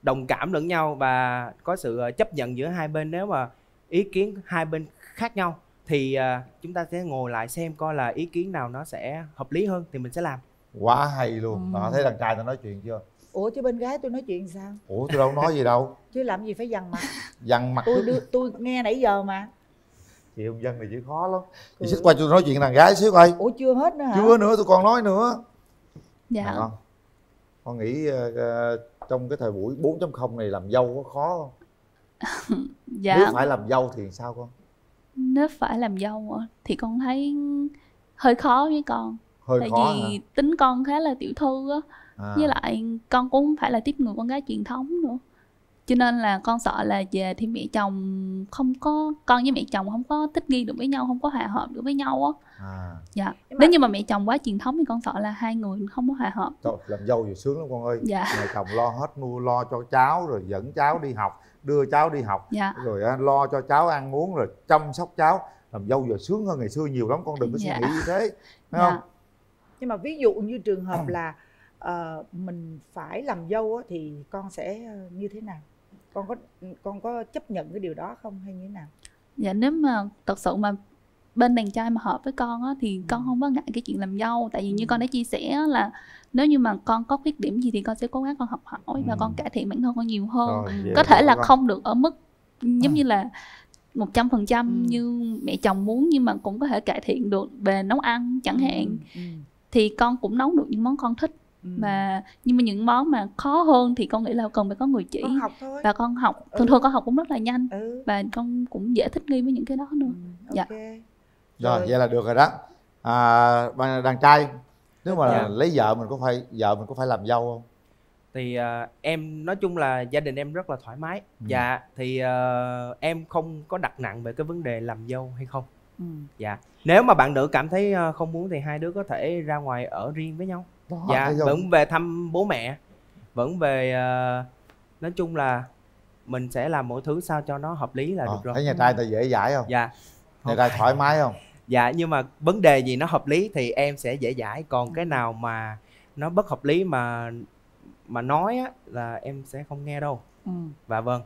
S19: đồng cảm lẫn nhau và có sự chấp nhận giữa hai bên. Nếu mà ý kiến hai bên khác nhau thì chúng ta sẽ ngồi lại xem coi là ý kiến nào nó sẽ hợp lý hơn thì mình sẽ làm.
S6: Quá hay luôn. Thấy đàn trai tao nói chuyện chưa?
S5: Ủa chứ bên gái tôi nói chuyện sao?
S6: Ủa tôi đâu nói gì đâu.
S5: Chứ làm gì phải dằn mặt.
S6: Dằn mặt.
S5: Tôi nghe nãy giờ mà.
S6: Chị hôn dân này chữ khó lắm. Chị xích qua tôi nói chuyện đàn gái xíu coi.
S5: Ủa chưa hết nữa hả?
S6: Chưa nữa, tôi còn nói nữa.
S17: Dạ.
S6: Con nghĩ trong cái thời buổi 4.0 này làm dâu có khó không?
S17: Dạ.
S6: Nếu phải làm dâu thì sao con?
S17: Nếu phải làm dâu thì con thấy hơi khó với con. Tại vì tính con khá là tiểu thư á. Với lại con cũng không phải là tiếp người con gái truyền thống nữa. Cho nên là con sợ là về thì mẹ chồng không có, con với mẹ chồng không có thích nghi được với nhau, không có hòa hợp được với nhau á. Dạ. Nếu như mà mẹ chồng quá truyền thống thì con sợ là hai người không có hòa hợp.
S6: Trời, làm dâu thì sướng lắm con ơi.
S17: Dạ.
S6: Mẹ chồng lo hết, nuôi lo cho cháu, rồi dẫn cháu đi học, đưa cháu đi học, dạ. Rồi lo cho cháu ăn uống, rồi chăm sóc cháu. Làm dâu giờ sướng hơn ngày xưa nhiều lắm, con đừng có suy nghĩ như thế, phải không?
S5: Nhưng mà ví dụ như trường hợp là mình phải làm dâu á, thì con sẽ như thế nào? Con có chấp nhận cái điều đó không hay như thế nào?
S17: Dạ, nếu mà thật sự mà bên đàn trai mà hợp với con á, thì con không có ngại cái chuyện làm dâu. Tại vì như con đã chia sẻ là nếu như mà con có khuyết điểm gì thì con sẽ cố gắng con học hỏi và con cải thiện bản thân con nhiều hơn. Rồi, có thể là không được ở mức giống như là 100% như mẹ chồng muốn, nhưng mà cũng có thể cải thiện được về nấu ăn chẳng hạn. Thì con cũng nấu được những món con thích. Mà nhưng mà những món mà khó hơn thì con nghĩ là cần phải có người chỉ.
S5: Con học thôi.
S17: Và con học thường con học cũng rất là nhanh. Và con cũng dễ thích nghi với những cái đó nữa. Dạ.
S6: Rồi vậy là được rồi đó. Đàn trai nếu mà lấy vợ mình có phải làm dâu không?
S19: Thì em nói chung là gia đình em rất là thoải mái. Dạ thì em không có đặt nặng về cái vấn đề làm dâu hay không. Dạ. Nếu mà bạn nữ cảm thấy không muốn thì hai đứa có thể ra ngoài ở riêng với nhau. Đó, dạ, vẫn về thăm bố mẹ, vẫn về nói chung là mình sẽ làm mọi thứ sao cho nó hợp lý là được rồi.
S6: Thấy nhà trai ta dễ dãi không?
S19: Dạ.
S6: Nhà trai thoải mái không?
S19: Dạ, nhưng mà vấn đề gì nó hợp lý thì em sẽ dễ dãi, còn cái nào mà nó bất hợp lý mà nói á là em sẽ không nghe đâu. Và vâng.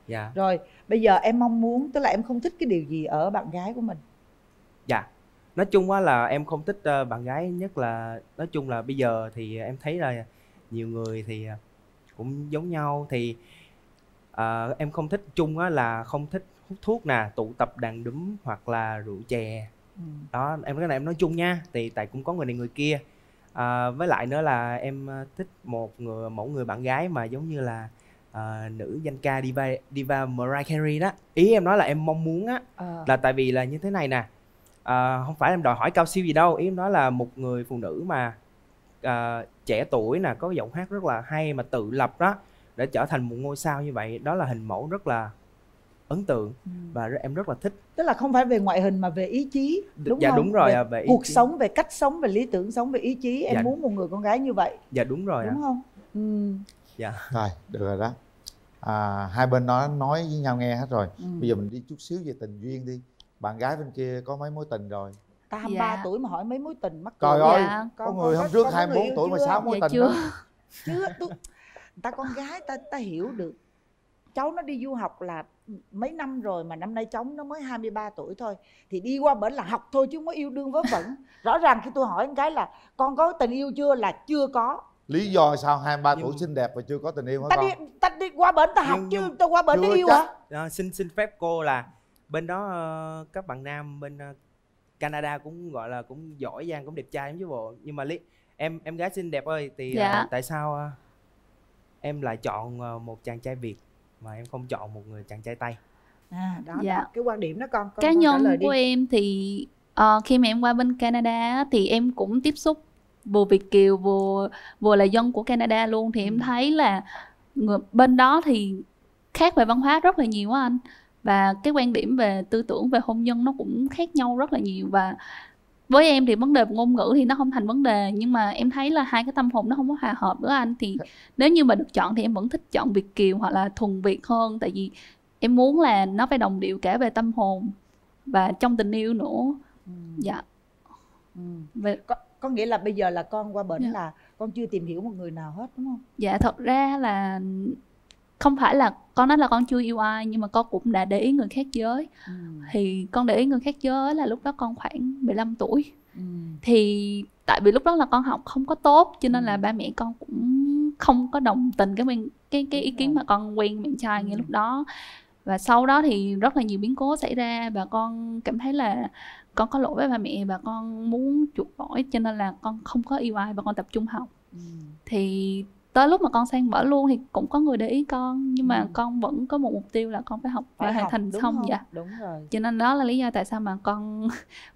S19: Dạ.
S5: Rồi, bây giờ em mong muốn, tức là em không thích cái điều gì ở bạn gái của mình?
S19: Dạ. Nói chung á là em không thích bạn gái, nhất là nói chung là bây giờ thì em thấy là nhiều người thì cũng giống nhau. Thì em không thích chung á là không thích hút thuốc nè, tụ tập đàn đúm hoặc là rượu chè. Đó, cái này em nói chung nha, thì tại cũng có người này người kia. Với lại nữa là em thích mẫu người bạn gái mà giống như là nữ danh ca diva Mariah Carey đó. Ý em nói là em mong muốn á là tại vì là như thế này nè. Không phải em đòi hỏi cao siêu gì đâu, ý em nói là một người phụ nữ mà trẻ tuổi nè, có giọng hát rất là hay mà tự lập đó, để trở thành một ngôi sao như vậy, đó là hình mẫu rất là ấn tượng và em rất là thích.
S5: Tức là không phải về ngoại hình mà về ý chí, đúng
S19: dạ,
S5: không?
S19: Đúng rồi,
S5: về
S19: về ý
S5: cuộc
S19: chí.
S5: sống, về cách sống, về lý tưởng sống, về ý chí. Em muốn một người con gái như vậy.
S19: Dạ đúng rồi.
S5: Đúng không?
S6: Dạ. Rồi, được rồi đó. Hai bên nói với nhau nghe hết rồi. Bây giờ mình đi chút xíu về tình duyên đi. Bạn gái bên kia có mấy mối tình rồi?
S5: Ta 23 tuổi mà hỏi mấy mối tình mắc
S6: cười. Trời ơi, có người hôm trước 24 tuổi mà 6 mối tình đó.
S5: Chưa, ta con gái ta hiểu được. Cháu nó đi du học là mấy năm rồi mà năm nay cháu nó mới 23 tuổi thôi. Thì đi qua bển là học thôi chứ không có yêu đương vớ vẩn. Rõ ràng khi tôi hỏi con gái là con có tình yêu chưa là chưa có.
S6: Lý do sao 23 tuổi xinh đẹp mà chưa có tình yêu hả con?
S5: Ta đi qua bển ta học chứ ta qua bển để yêu hả?
S19: Xin phép cô là bên đó các bạn nam bên Canada cũng gọi là cũng giỏi giang, cũng đẹp trai lắm chứ bộ. Nhưng mà em gái xinh đẹp ơi, thì tại sao em lại chọn một chàng trai Việt mà em không chọn một người chàng trai Tây?
S5: Đó, đó cái quan điểm đó con
S17: cá nhân của em thì khi mà em qua bên Canada thì em cũng tiếp xúc vừa Việt kiều vừa là dân của Canada luôn. Thì em thấy là bên đó thì khác về văn hóa rất là nhiều á anh. Và cái quan điểm về tư tưởng về hôn nhân nó cũng khác nhau rất là nhiều. Và với em thì vấn đề ngôn ngữ thì nó không thành vấn đề, nhưng mà em thấy là hai cái tâm hồn nó không có hòa hợp nữa anh. Thì nếu như mà được chọn thì em vẫn thích chọn Việt kiều hoặc là thuần Việt hơn, tại vì em muốn là nó phải đồng điệu cả về tâm hồn và trong tình yêu nữa. Dạ.
S5: Có nghĩa là bây giờ là con qua bển là con chưa tìm hiểu một người nào hết đúng không?
S17: Dạ, thật ra là không phải là con nói là con chưa yêu ai, nhưng mà con cũng đã để ý người khác giới. Thì con để ý người khác giới là lúc đó con khoảng 15 tuổi. Thì tại vì lúc đó là con học không có tốt, cho nên là ba mẹ con cũng không có đồng tình cái ý kiến mà con quen bạn trai ngay lúc đó. Và sau đó thì rất là nhiều biến cố xảy ra và con cảm thấy là con có lỗi với ba mẹ và con muốn chuộc lỗi, cho nên là con không có yêu ai và con tập trung học. Thì tới lúc mà con sang bển luôn thì cũng có người để ý con, nhưng mà con vẫn có một mục tiêu là con phải học và hoàn thành xong. Dạ,
S5: đúng rồi.
S17: Cho nên đó là lý do tại sao mà con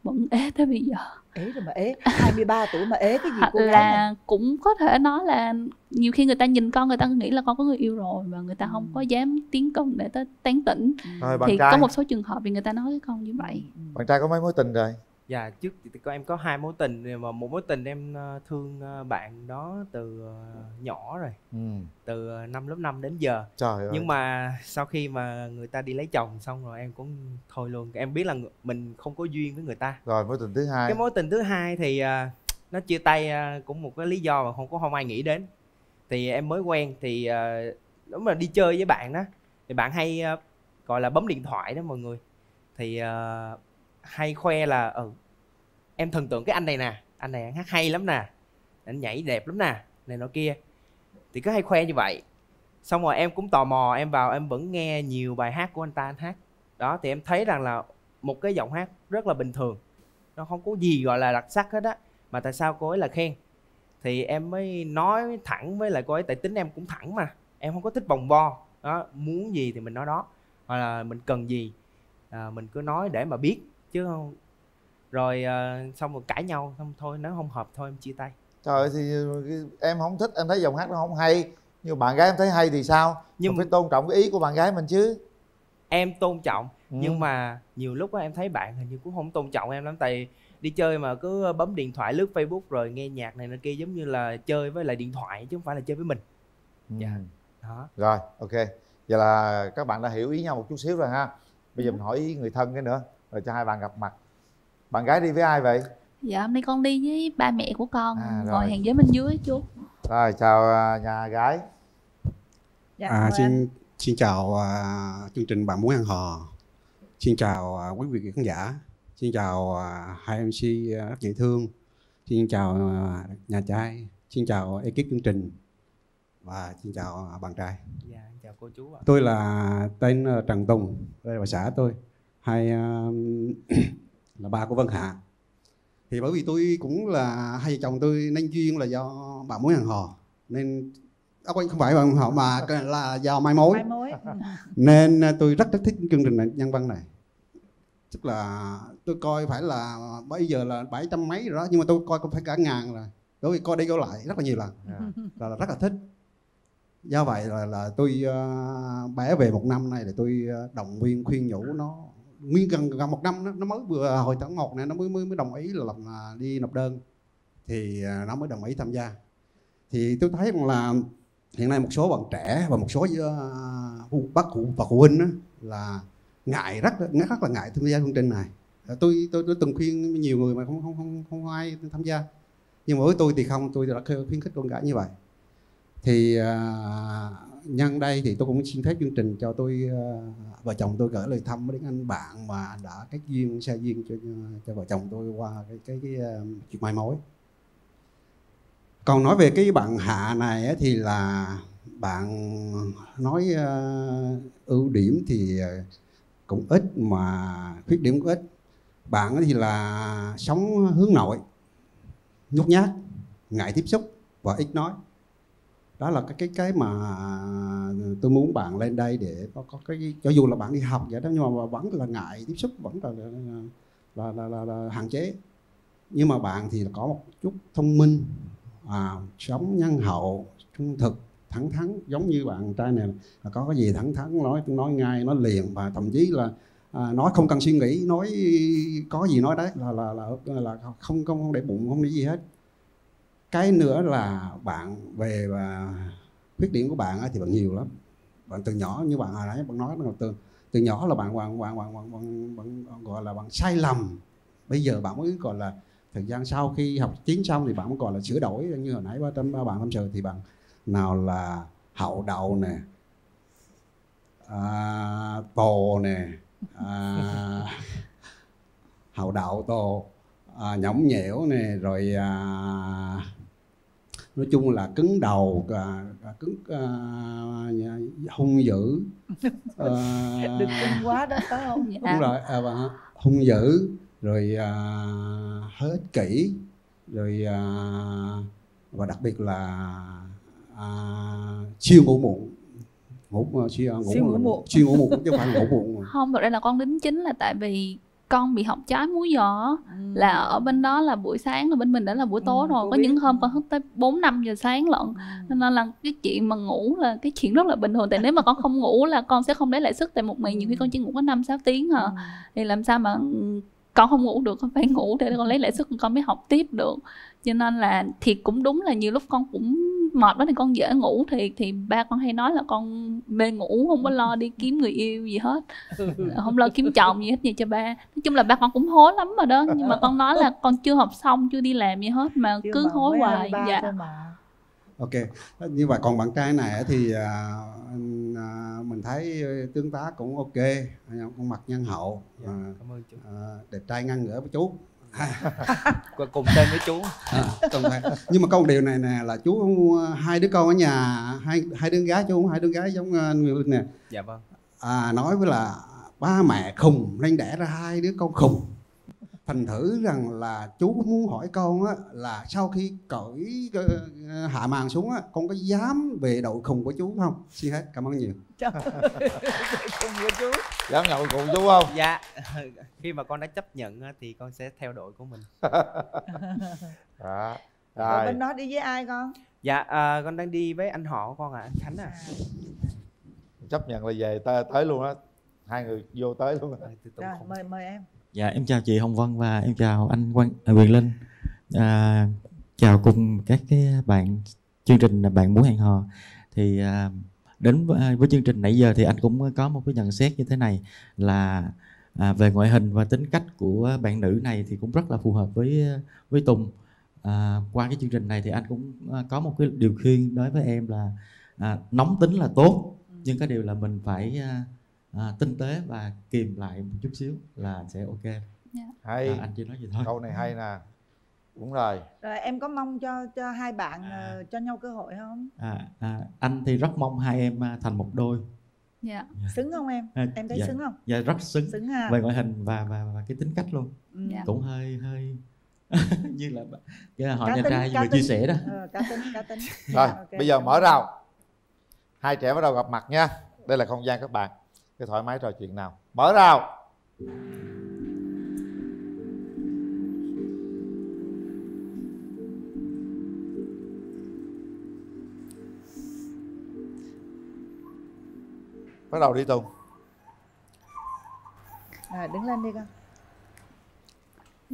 S17: vẫn ế tới bây giờ.
S5: Ế rồi mà ế 23 tuổi mà ế cái gì cô gái
S17: là
S5: này?
S17: Cũng có thể nói là nhiều khi người ta nhìn con, người ta nghĩ là con có người yêu rồi và người ta không có dám tiến công để tới tán tỉnh. Thì có một số trường hợp thì người ta nói với con như vậy.
S6: Bạn trai có mấy mối tình rồi?
S19: Dạ, trước thì em có 2 mối tình, mà một mối tình em thương bạn đó từ nhỏ rồi, từ năm lớp 5 đến giờ.
S6: Trời ơi.
S19: Nhưng mà sau khi mà người ta đi lấy chồng xong rồi em cũng thôi luôn. Em biết là mình không có duyên với người ta.
S6: Rồi mối tình thứ hai.
S19: Cái mối tình thứ hai thì nó chia tay cũng một cái lý do mà không ai nghĩ đến. Thì em mới quen thì đúng là đi chơi với bạn đó, thì bạn hay gọi là bấm điện thoại đó mọi người. Thì hay khoe là em thần tượng cái anh này nè, anh này hát hay lắm nè, anh nhảy đẹp lắm nè, này nọ kia. Thì cứ hay khoe như vậy. Xong rồi em cũng tò mò, em vào em vẫn nghe nhiều bài hát của anh ta, anh hát đó. Thì em thấy rằng là một cái giọng hát rất là bình thường, nó không có gì gọi là đặc sắc hết á, mà tại sao cô ấy là khen. Thì em mới nói thẳng với lại cô ấy, tại tính em cũng thẳng mà, em không có thích vòng vo đó, muốn gì thì mình nói đó, hoặc là mình cần gì mình cứ nói để mà biết chứ không. Rồi xong rồi cãi nhau, xong thôi nếu không hợp thôi em chia tay.
S6: Trời ơi, thì em không thích, em thấy giọng hát nó không hay, nhưng bạn gái em thấy hay thì sao? Nhưng mình phải tôn trọng cái ý của bạn gái mình chứ.
S19: Em tôn trọng, nhưng mà nhiều lúc em thấy bạn hình như cũng không tôn trọng em lắm. Tại đi chơi mà cứ bấm điện thoại, lướt Facebook rồi nghe nhạc này nọ kia, giống như là chơi với lại điện thoại chứ không phải là chơi với mình. Dạ. Đó.
S6: Rồi, ok. Vậy là các bạn đã hiểu ý nhau một chút xíu rồi ha. Bây giờ mình hỏi ý người thân cái nữa, rồi cho hai bạn gặp mặt. Bạn gái đi với ai vậy?
S17: Dạ, hôm nay con đi với ba mẹ của con, ngồi hàng ghế bên dưới chú.
S6: Rồi, chào nhà gái.
S20: Dạ, xin chào chương trình Bạn Muốn Ăn Hò. Xin chào quý vị khán giả. Xin chào hai MC rất dễ thương. Xin chào nhà trai. Xin chào ekip chương trình. Và xin chào bạn trai.
S19: Dạ, chào cô chú ạ.
S20: Tôi là tên Trần Tùng, đây là xã tôi. Hay là ba của Vân Hạ. Thì bởi vì tôi cũng là hai vợ chồng tôi nên duyên là do Bạn Muốn Ăn Hò, nên không phải Bạn Muốn Hò mà là do mai mối. Nên tôi rất thích chương trình này, nhân văn này. Tức là tôi coi phải là bây giờ là 700 mấy rồi đó, nhưng mà tôi coi cũng phải cả ngàn rồi. Bởi vì coi đi coi lại rất là nhiều lần, là rất là thích. Do vậy là tôi bé về một năm nay, để tôi động viên khuyên nhủ nó. Nguyên gần một năm nó mới vừa hồi tháng 1 này nó mới đồng ý là làm đi nộp đơn, thì nó mới đồng ý tham gia. Thì tôi thấy rằng là hiện nay một số bạn trẻ và một số bác cụ và phụ huynh đó, là ngại rất là ngại tham gia chương trình này. Tôi từng khuyên nhiều người mà không ai tham gia, nhưng mà với tôi thì không, tôi đã khuyến khích con gái như vậy. Thì nhân đây thì tôi cũng xin phép chương trình cho tôi vợ chồng tôi gửi lời thăm đến anh bạn mà đã kết duyên, xe duyên cho vợ chồng tôi qua cái chuyện mai mối. Còn nói về cái bạn Hạ này thì là bạn nói ưu điểm thì cũng ít mà khuyết điểm cũng ít. Bạn thì là sống hướng nội, nhút nhát, ngại tiếp xúc và ít nói. Đó là cái mà tôi muốn bạn lên đây để có cái, cho dù là bạn đi học vậy đó, nhưng mà vẫn là ngại tiếp xúc, vẫn là hạn chế. Nhưng mà bạn thì có một chút thông minh, sống nhân hậu, trung thực, thẳng thắn, giống như bạn trai này là có cái gì thẳng thắn nói ngay, nói liền, và thậm chí là nói không cần suy nghĩ, nói có gì nói đấy, là không để bụng, không để gì hết. Cái nữa là bạn về và khuyết điểm của bạn thì bạn nhiều lắm. Bạn từ nhỏ như bạn hồi nãy bạn nói là từ nhỏ là bạn gọi là bạn sai lầm. Bây giờ bạn mới gọi là thời gian sau khi học tiếng xong thì bạn mới gọi là sửa đổi. Như hồi nãy bạn tâm sự thì bạn nào là hậu đậu nè, tồ nè, hậu đậu tồ, nhõng nhẽo nè, rồi nói chung là cứng đầu, cứng, hung dữ.
S5: Đừng cứng quá đó phải không?
S20: Đúng rồi, hung dữ, rồi hơi ích kỷ, rồi và đặc biệt là siêu ngủ muộn. Siêu ngủ muộn chứ không phải ngủ muộn.
S17: Không, thật ra là con đính chính là tại vì con bị học trái múi giờ, là ở bên đó là buổi sáng, là bên mình đã là buổi tối rồi. Có những hôm con thức tới 4-5 giờ sáng lận. Nên là cái chuyện mà ngủ là cái chuyện rất là bình thường. Tại nếu mà con không ngủ là con sẽ không lấy lại sức. Tại một ngày nhiều khi con chỉ ngủ có 5-6 tiếng hả. Thì làm sao mà con không ngủ được, con phải ngủ để con lấy lại sức con mới học tiếp được. Cho nên là thì cũng đúng là nhiều lúc con cũng mệt đó thì con dễ ngủ, thì ba con hay nói là con mê ngủ, không có lo đi kiếm người yêu gì hết, không lo kiếm chồng gì hết gì cho ba. Nói chung là ba con cũng hối lắm rồi đó, nhưng mà con nói là con chưa học xong, chưa đi làm gì hết mà chưa cứ hối hoài. Dạ.
S20: Ok, như vậy còn bạn trai này thì mình thấy tương tác cũng ok, con mặt nhân hậu,
S19: cảm ơn chú.
S20: Đẹp trai ngang ngửa với chú.
S19: Cùng tên với chú.
S20: Nhưng mà có một điều này nè, là chú hai đứa con ở nhà, hai đứa gái chú, hai đứa gái giống anh Nguyễn Linh nè.
S19: Dạ vâng.
S20: Nói với là ba mẹ khùng nên đẻ ra hai đứa con khùng. Thành thử rằng là chú muốn hỏi con á, là sau khi cởi hạ màn xuống á, con có dám về đội khùng của chú không? Xin hết, cảm ơn nhiều.
S19: Khùng của chú.
S6: Dám nhậu cùng chú không?
S19: Dạ, khi mà con đã chấp nhận thì con sẽ theo đội của mình.
S5: Rồi bên đó đi với ai con?
S19: Dạ, con đang đi với anh họ của con anh Khánh
S6: Chấp nhận là về tới luôn á, hai người vô tới luôn.
S5: Rồi, mời em.
S21: Dạ, em chào chị Hồng Vân và em chào anh Quyền Linh. Chào cùng các cái bạn chương trình là Bạn Muốn Hẹn Hò. Thì đến với chương trình nãy giờ thì anh cũng có một cái nhận xét như thế này là về ngoại hình và tính cách của bạn nữ này thì cũng rất là phù hợp với Tùng. Qua cái chương trình này thì anh cũng có một cái điều khuyên đối với em là nóng tính là tốt, nhưng cái điều là mình phải tinh tế và kìm lại một chút xíu là sẽ ok.
S6: Hay.
S21: Anh chỉ nói gì thôi.
S6: Câu này hay nè. Đúng rồi.
S5: Rồi em có mong cho hai bạn cho nhau cơ hội không?
S21: Anh thì rất mong hai em thành một đôi.
S5: Dạ. Xứng không em? Em thấy xứng không?
S21: Dạ rất xứng.
S5: Xứng ha.
S21: Về ngoại hình và cái tính cách luôn.
S5: Dạ.
S21: Cũng hơi như là cái họ nhà trai vừa chia sẻ đó.
S5: Cá tính.
S6: Rồi, okay. Bây giờ mở rào. Hai trẻ bắt đầu gặp mặt nha. Đây là không gian các bạn. Cái thoải mái trò chuyện nào. Mở rào. Bắt đầu đi Tùng.
S5: Đứng lên đi con.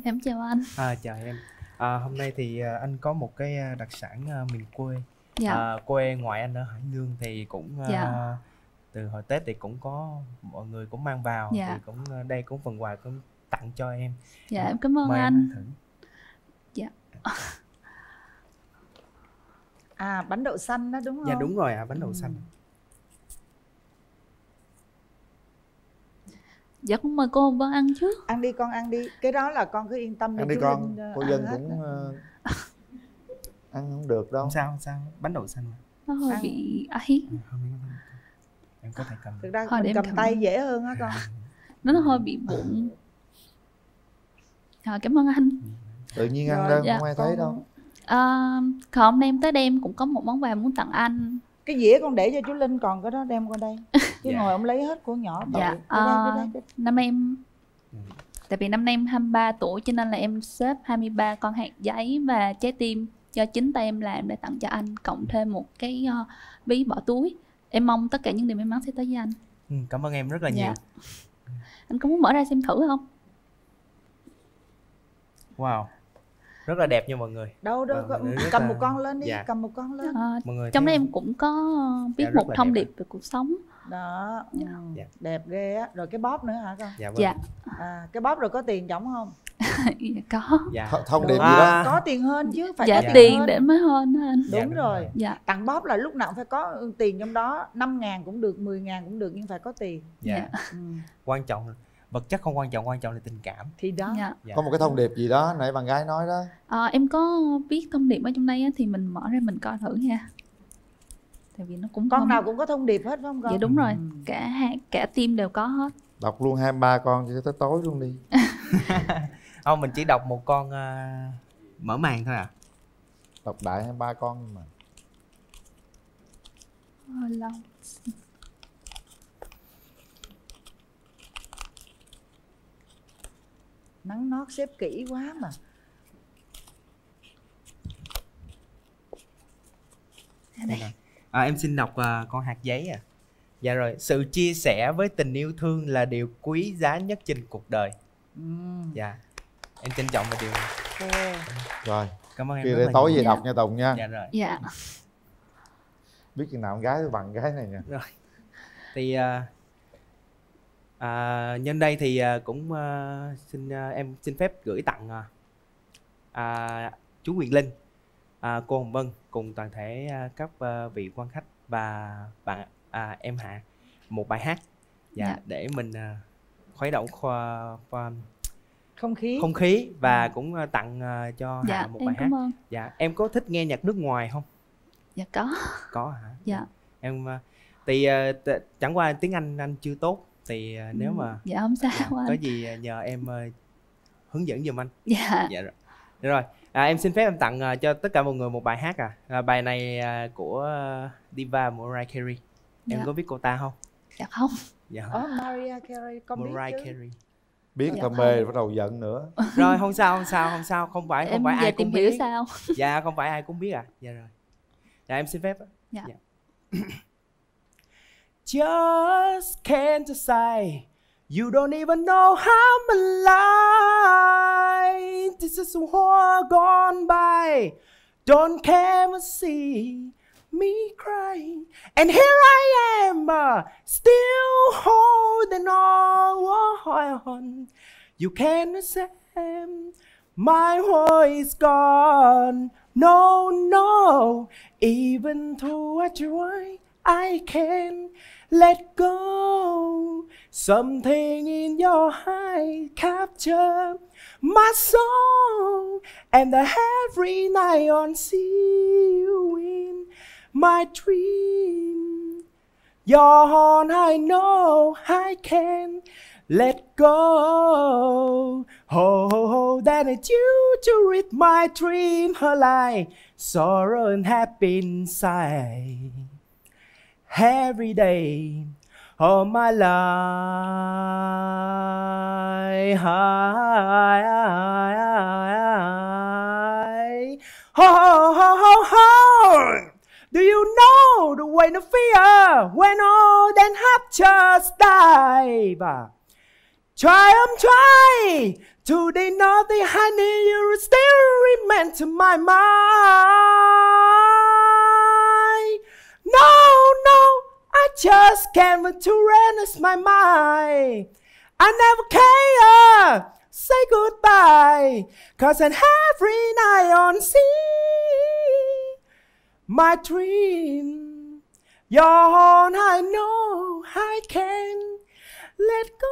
S17: Em chào anh.
S19: Chào em. Hôm nay thì anh có một cái đặc sản miền quê.
S17: Dạ.
S19: Quê ngoại anh ở Hải Dương thì cũng từ hồi Tết thì cũng có mọi người cũng mang vào. Thì cũng đây cũng phần quà cũng tặng cho em.
S17: Dạ em cảm ơn
S19: mời
S17: anh.
S19: Thử.
S17: Dạ.
S5: Bánh đậu xanh đó đúng không?
S19: Dạ đúng rồi bánh đậu xanh.
S17: Dạ cũng mời cô Hồng Vân ăn chứ.
S5: Ăn đi con, ăn đi. Cái đó là con cứ yên tâm.
S6: Ăn đi con, cô Dân cũng ăn không được đâu.
S19: Không sao, bánh đậu xanh.
S17: Nó hơi bị ấy.
S19: Em có thể cầm.
S5: Thực ra mình cầm tay dễ hơn á con.
S17: Nó hơi bị bụng. Rồi cảm ơn anh.
S6: Tự nhiên ăn đâu, không ai thấy đâu.
S17: Hôm nay em tới đem cũng có một món quà muốn tặng anh.
S5: Cái dĩa con để cho chú Linh, còn cái đó đem qua đây. Chứ ngồi ông lấy hết của nhỏ.
S17: Dạ. Năm em tại vì năm nay em 23 tuổi cho nên là em xếp 23 con hạt giấy và trái tim do chính tay em làm để tặng cho anh, cộng thêm một cái ví bỏ túi. Em mong tất cả những điều may mắn sẽ tới với anh.
S19: Cảm ơn em rất là nhiều.
S17: Anh có muốn mở ra xem thử không?
S19: Wow, rất là đẹp nha mọi người.
S5: Đâu cầm một con lên đi. Cầm một con lên.
S17: Trong đó em cũng có viết một thông điệp về cuộc sống.
S5: Đó. Đẹp ghê á. Rồi cái bóp nữa hả con?
S17: Dạ.
S5: Cái bóp rồi có tiền trống không?
S17: Có.
S6: Thông điệp gì đó.
S5: Có tiền hơn chứ, phải
S17: có tiền hơn để mới hơn anh.
S5: Đúng rồi. Tặng bóp là lúc nào cũng phải có tiền trong đó. 5.000 cũng được, 10.000 cũng được, nhưng phải có tiền.
S19: Quan trọng, vật chất không quan trọng, quan trọng là tình cảm.
S5: Thì đó.
S6: Có một cái thông điệp gì đó nãy bạn gái nói đó.
S17: Em có viết thông điệp ở trong đây á, thì mình mở ra mình coi thử nha. Tại vì nó cũng
S5: con nào cũng có thông điệp hết phải không con?
S17: Dạ đúng rồi, cả team đều có hết.
S6: Đọc luôn 2-3 con cho tới tối luôn đi.
S19: Không, mình chỉ đọc một con mở màn thôi à.
S6: Đọc đại 2-3 con mà.
S17: Lâu.
S5: Nắng nót xếp kỹ quá mà.
S19: Em xin đọc con hạt giấy à. Dạ rồi, sự chia sẻ với tình yêu thương là điều quý giá nhất trên cuộc đời. Dạ, em trân trọng về điều này.
S6: Rồi,
S19: cảm ơn em.
S6: Kia để tối về đọc nha Tùng nha.
S19: Dạ rồi.
S17: Dạ.
S6: Biết chừng nào con gái bằng gái này nha.
S19: Rồi. Thì nhân đây thì cũng em xin phép gửi tặng chú Quyền Linh, cô Hồng Vân cùng toàn thể các vị quan khách và bạn em Hạ một bài hát để mình khuấy động không khí và cũng tặng cho Hạ một bài hát.
S17: Ơn.
S19: Dạ, em có thích nghe nhạc nước ngoài không?
S17: Dạ có.
S19: Có hả?
S17: Dạ.
S19: Em thì chẳng qua tiếng anh chưa tốt, thì nếu mà
S17: dạ không sao anh.
S19: Có gì nhờ em hướng dẫn giùm anh.
S17: Dạ.
S19: Dạ rồi. Được rồi. Em xin phép em tặng cho tất cả mọi người một bài hát bài này của diva Mariah Carey. Em có biết cô ta không?
S17: Dạ không.
S19: Dạ.
S5: Mariah Carey con
S19: Mariah
S5: biết chứ.
S19: Carey.
S6: Biết dạ, mê bắt đầu giận nữa.
S19: Rồi không sao, không phải ai cũng biết.
S17: Sao?
S19: Dạ không phải ai cũng biết à. Dạ rồi. Dạ em xin phép.
S17: Dạ.
S19: Just can't say you don't even know how I'm alive. This is a war gone by. Don't care to see me crying. And here I am, still holding on. You can't say my war is gone. No, no. Even though I try, I can't let go. Something in your eye capture my soul, and every night I see you in my dream. You're all I know, I can't let go. Oh, that it's you to read my dream alive. Sorrow and happy inside. Every day of my life. Do you know the way to fear when all that have just died? Try, try to deny the honey you still remain to my mind. No, no, I just can't wait to rest my mind. I never care, say goodbye, 'cause in every night on sea, my dream, you're all I know, I can't let go.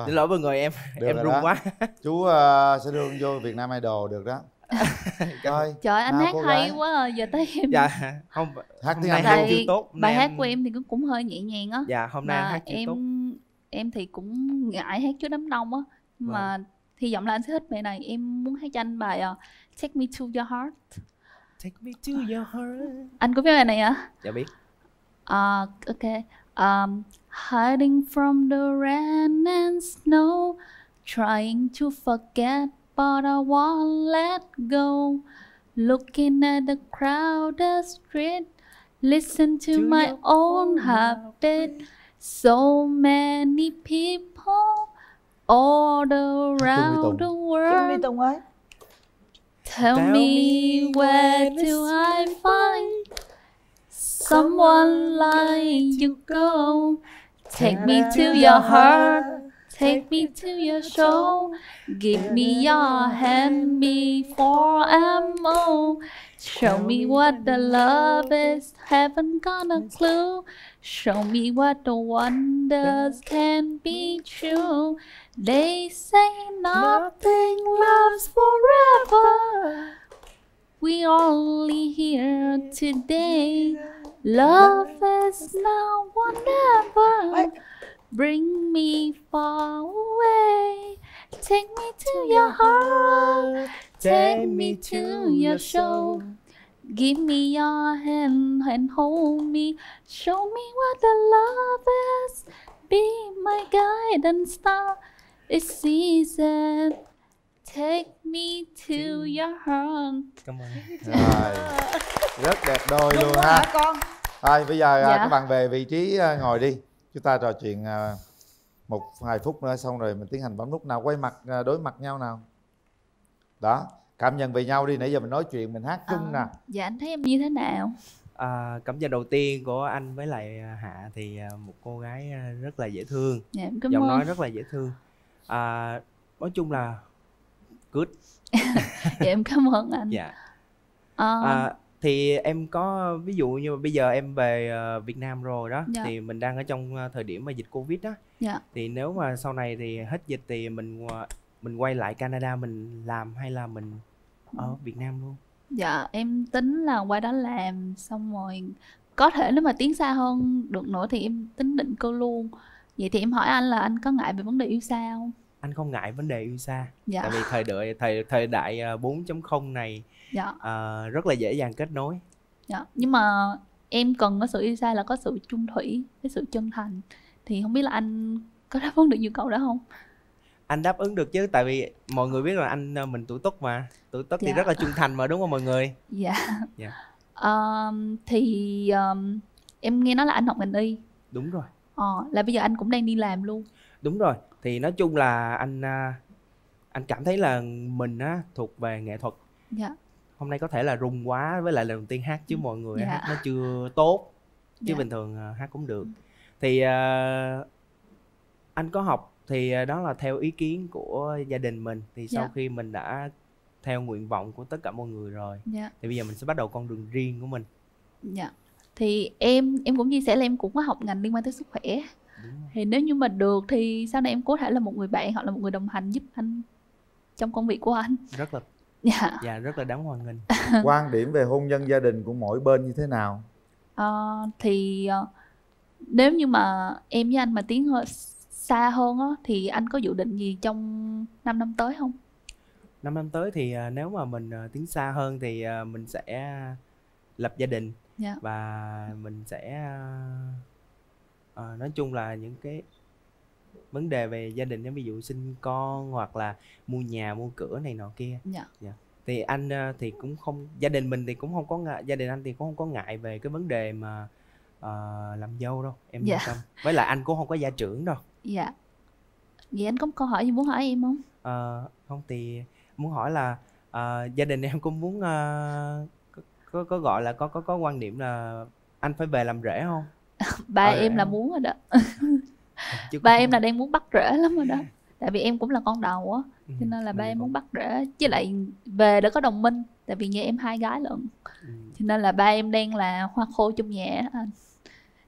S19: Xin lỗi mọi người, em run quá.
S6: Chú sẽ đưa vô Việt Nam Idol được đó. Thôi,
S17: trời anh hát hay quá à. Giờ tới em.
S19: Dạ không,
S6: hát tiếng Anh
S17: hát
S6: chưa
S17: tốt. Bài hát của em thì cũng hơi nhẹ nhàng á.
S19: Dạ hôm nay hát chưa tốt.
S17: Em thì cũng ngại hát trước đám đông á, mà hy vọng là anh sẽ thích bài này. Em muốn hát cho anh bài Take Me To Your Heart.
S19: Take me to your heart.
S17: Anh có biết bài này hả?
S19: Dạ biết.
S17: Okay. Hiding from the rain and snow, trying to forget, but I won't let go. Looking at the crowded street, listen to my own heartbeat. So many people all around the world. Tell me where do I find someone like you go? Take me to your heart, take me to your soul. Give me your hand before I'm old. Show me what the love is, haven't got a clue. Show me what the wonders can be true. They say nothing lasts forever. We only here today. Love is now or never. Bring me far away. Take me to your heart, take me to your soul. Give me your hand and hold me. Show me what the love is. Be my guiding star. It's easy. Take me to your heart.
S19: Cảm ơn.
S6: Rồi, rất đẹp đôi luôn ha con. Thôi bây giờ các bạn về vị trí ngồi đi. Chúng ta trò chuyện một vài phút nữa xong rồi mình tiến hành bấm nút. Nào quay mặt đối mặt nhau nào. Đó, cảm nhận về nhau đi. Nãy giờ mình nói chuyện, mình hát chung nè.
S17: Dạ anh thấy em như thế nào?
S19: Cảm nhận đầu tiên của anh với lại Hạ thì một cô gái rất là dễ thương.
S17: Dạ, em cảm
S19: giọng
S17: ơn.
S19: nói rất là dễ thương. Nói chung là good.
S17: Dạ em cảm ơn anh.
S19: Dạ. Thì em có ví dụ như bây giờ em về Việt Nam rồi đó.
S17: Dạ.
S19: Thì mình đang ở trong thời điểm mà dịch Covid đó.
S17: Dạ.
S19: Thì nếu mà sau này thì hết dịch thì mình quay lại Canada mình làm hay là mình ở Việt Nam luôn?
S17: Dạ em tính là qua đó làm xong rồi có thể nếu mà tiến xa hơn được nữa thì em tính định cư luôn. Vậy thì em hỏi anh là anh có ngại về vấn đề yêu xa không?
S19: Anh không ngại vấn đề yêu xa.
S17: Dạ.
S19: Tại vì thời đại 4.0 này
S17: Dạ.
S19: Rất là dễ dàng kết nối.
S17: Dạ. Nhưng mà em cần có sự yêu xa là có sự chung thủy, cái sự chân thành. Thì không biết là anh có đáp ứng được nhu cầu đó không?
S19: Anh đáp ứng được chứ, tại vì mọi người biết là mình tuổi Tuất mà. Tuổi Tuất thì rất là trung thành mà, đúng không mọi người?
S17: Dạ. Em nghe nói là anh học ngành y.
S19: Đúng rồi.
S17: Là bây giờ anh cũng đang đi làm luôn.
S19: Đúng rồi. Thì nói chung là anh cảm thấy là mình thuộc về nghệ thuật.
S17: Dạ.
S19: Hôm nay có thể là rung quá với lại lần đầu tiên hát chứ mọi người hát nó chưa tốt. Chứ bình thường hát cũng được. Thì anh có học thì đó là theo ý kiến của gia đình mình. Thì sau khi mình đã theo nguyện vọng của tất cả mọi người rồi thì bây giờ mình sẽ bắt đầu con đường riêng của mình.
S17: Dạ. Thì em cũng chia sẻ là em cũng có học ngành liên quan tới sức khỏe. Thì nếu như mà được thì sau này em có thể là một người bạn hoặc là một người đồng hành giúp anh trong công việc của anh.
S19: Rất là rất là đáng hoan nghênh.
S6: Quan điểm về hôn nhân gia đình của mỗi bên như thế nào?
S17: Nếu như mà em với anh mà tiến xa hơn á, thì anh có dự định gì trong 5 năm tới không?
S19: 5 năm tới thì nếu mà mình tiến xa hơn thì mình sẽ lập gia đình. Và mình sẽ nói chung là những cái vấn đề về gia đình, ví dụ sinh con hoặc là mua nhà mua cửa này nọ kia. Thì anh thì cũng không, gia đình mình thì cũng không có ngại, gia đình anh thì cũng không có ngại về cái vấn đề mà làm dâu đâu, em yên tâm. Với lại anh cũng không có gia trưởng đâu. Dạ.
S17: Vậy anh có câu hỏi gì muốn hỏi em không?
S19: Không, thì muốn hỏi là gia đình em cũng muốn có gọi là có quan điểm là anh phải về làm rể không?
S17: Ba em là muốn rồi đó. Ba em là đang muốn bắt rễ lắm rồi đó. Tại vì em cũng là con đầu á, cho nên là ba em muốn bắt rễ. Với lại về để có đồng minh. Tại vì nhà em 2 gái lận. Cho nên là ba em đang là hoa khô trong nhà anh.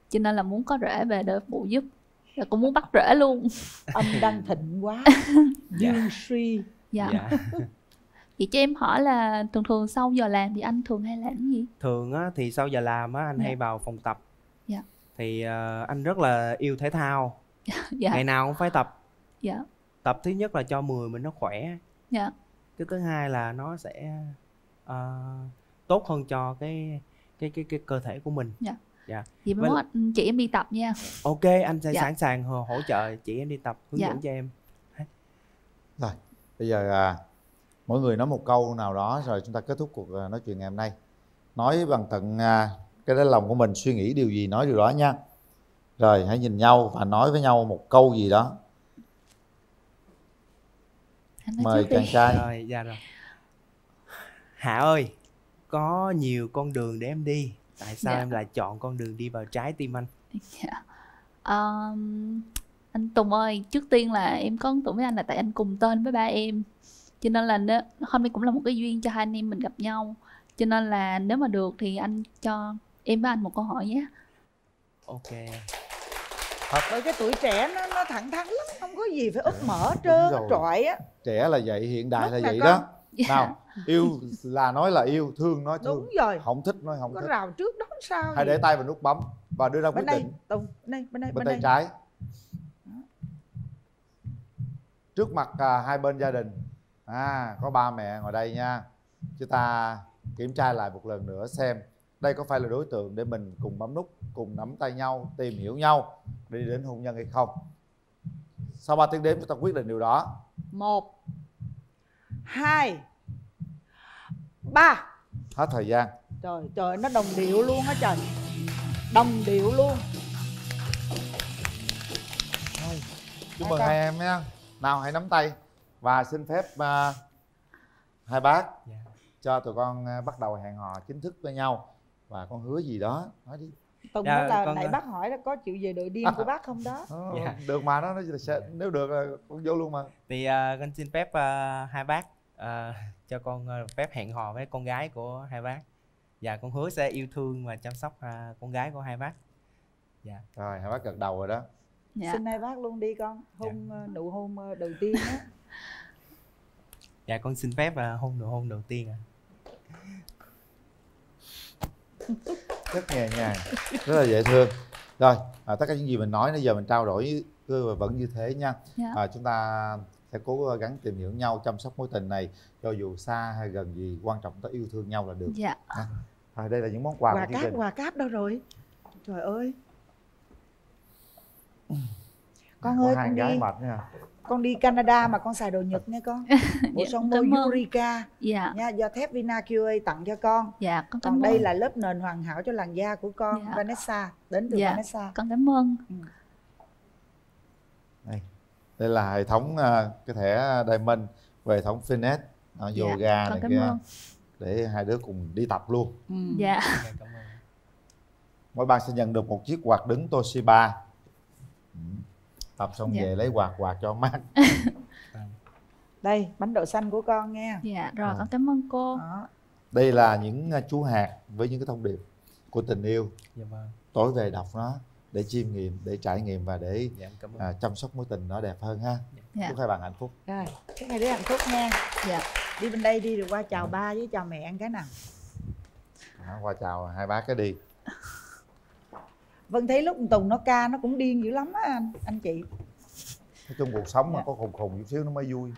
S17: Cho nên là muốn có rễ về để phụ giúp. Và cũng muốn bắt rễ luôn.
S5: Âm đang thịnh quá. Dương suy.
S17: Vậy cho em hỏi là thường sau giờ làm thì anh thường hay làm cái gì?
S19: Thường á, thì sau giờ làm á, anh hay vào phòng tập. Thì anh rất là yêu thể thao. Ngày nào cũng phải tập. Tập thứ nhất là cho người mình nó khỏe. Cái thứ hai là nó sẽ tốt hơn cho cái cơ thể của mình. Dạ.
S17: Vậy mai mốt anh chị em đi tập nha.
S19: Ok, anh sẽ
S17: Dạ.
S19: sẵn sàng hỗ trợ chị em đi tập, hướng
S17: Dạ.
S19: dẫn cho em.
S6: Rồi, bây giờ mỗi người nói một câu nào đó rồi chúng ta kết thúc cuộc nói chuyện ngày hôm nay. Nói bằng tận cái đáy lòng của mình, suy nghĩ điều gì nói điều đó nha. Rồi hãy nhìn nhau và nói với nhau một câu gì đó. Mời chàng trai.
S19: Rồi, dạ rồi. Hạ ơi, có nhiều con đường để em đi. Tại sao
S17: Dạ.
S19: em lại chọn con đường đi vào trái tim anh?
S17: Dạ. Anh Tùng ơi, trước tiên là em có ấn tượng với anh là tại anh cùng tên với ba em. Cho nên là hôm nay cũng là một cái duyên cho hai anh em mình gặp nhau. Cho nên là nếu mà được thì anh cho em với anh một câu hỏi nhé.
S19: Ok.
S5: Bởi cái tuổi trẻ nó thẳng thắn lắm, không có gì phải úp mở trơn trọi á.
S6: Trẻ là vậy, hiện đại là
S5: Đúng
S6: vậy
S5: nè
S6: đó.
S5: con.
S6: Nào, yêu là nói là yêu, thương nói thương.
S5: Đúng rồi.
S6: Không thích nói không
S5: Có
S6: thích.
S5: rào trước đó sao?
S6: Hãy để tay vào nút bấm và đưa ra quyết
S5: bên đây,
S6: định.
S5: Tùng, bên đây,
S6: Bên tay trái. Trước mặt hai bên gia đình, có ba mẹ ngồi đây nha. Chúng ta kiểm tra lại một lần nữa xem đây có phải là đối tượng để mình cùng bấm nút, cùng nắm tay nhau, tìm hiểu nhau để đi đến hôn nhân hay không. Sau 3 tiếng đếm chúng ta quyết định điều đó.
S5: 1 2 3.
S6: Hết thời gian.
S5: Trời trời, nó đồng điệu luôn á trời. Đồng điệu luôn.
S6: Chúc mừng hai em nha. Nào hãy nắm tay và xin phép hai bác cho tụi con bắt đầu hẹn hò chính thức với nhau. Và con hứa gì đó, nói đi.
S5: Tùng
S19: Dạ,
S5: nói là
S19: con-
S5: nãy bác hỏi là có chịu về đội điên của bác không đó.
S19: Dạ.
S6: Được mà, nó sẽ, nếu được là con vô luôn mà.
S19: Thì con xin phép hai bác cho con phép hẹn hò với con gái của hai bác. Và con hứa sẽ yêu thương và chăm sóc con gái của hai bác. Dạ.
S6: Rồi, hai bác gật đầu rồi đó.
S17: Dạ.
S5: Xin hai bác luôn đi con. Hôn nụ hôn đầu tiên á.
S19: Dạ con xin phép hôn nụ hôn đầu tiên ạ.
S6: Rất nhẹ nhàng, rất là dễ thương. Rồi, tất cả những gì mình nói nãy giờ mình trao đổi vẫn như thế nha.
S17: Dạ.
S6: Chúng ta sẽ cố gắng tìm hiểu nhau, chăm sóc mối tình này, cho dù xa hay gần gì, quan trọng ta yêu thương nhau là được.
S17: Dạ.
S6: Đây là những món quà của chương trình.
S5: Quà cáp đâu rồi? Trời ơi. Con ơi,
S6: hai
S5: con
S6: gái
S5: đi
S6: mệt nha.
S5: con đi Canada mà con xài đồ Nhật nha con. Bộ son môi
S17: cảm ơn.
S5: Eureka
S17: Dạ.
S5: nha, do thép Vina QA tặng cho con.
S17: Dạ, con cảm
S5: Còn
S17: ơn.
S5: đây là lớp nền hoàn hảo cho làn da của con.
S17: Dạ.
S5: Vanessa, đến từ
S17: Dạ,
S5: Vanessa.
S17: con cảm ơn.
S6: Đây là hệ thống cái thẻ Diamond về hệ thống fitness, yoga
S17: con
S6: này
S17: cảm
S6: kia,
S17: ơn.
S6: để hai đứa cùng đi tập luôn.
S17: Dạ.
S6: Mỗi bạn sẽ nhận được một chiếc quạt đứng Toshiba. Tập xong
S17: Dạ.
S6: về lấy quạt cho mát.
S5: Đây, bánh đậu xanh của con nha.
S17: Dạ, rồi con cảm ơn cô.
S6: Đây là những chú hạt với những cái thông điệp của tình yêu.
S19: Dạ vâng.
S6: Tối về đọc nó để chiêm nghiệm, để trải nghiệm và để
S19: Dạ, cảm ơn.
S6: chăm sóc mối tình nó đẹp hơn ha.
S5: Dạ.
S6: Chúc hai bạn hạnh phúc.
S5: Rồi, chúc hai đứa hạnh phúc nha.
S17: Dạ.
S5: Đi bên đây đi rồi qua chào ba với chào mẹ ăn cái nào.
S6: Qua chào hai bác cái đi.
S5: Vân thấy lúc Tùng nó ca nó cũng điên dữ lắm á anh chị.
S6: Nói chung cuộc sống mà có khùng khùng chút xíu nó mới vui.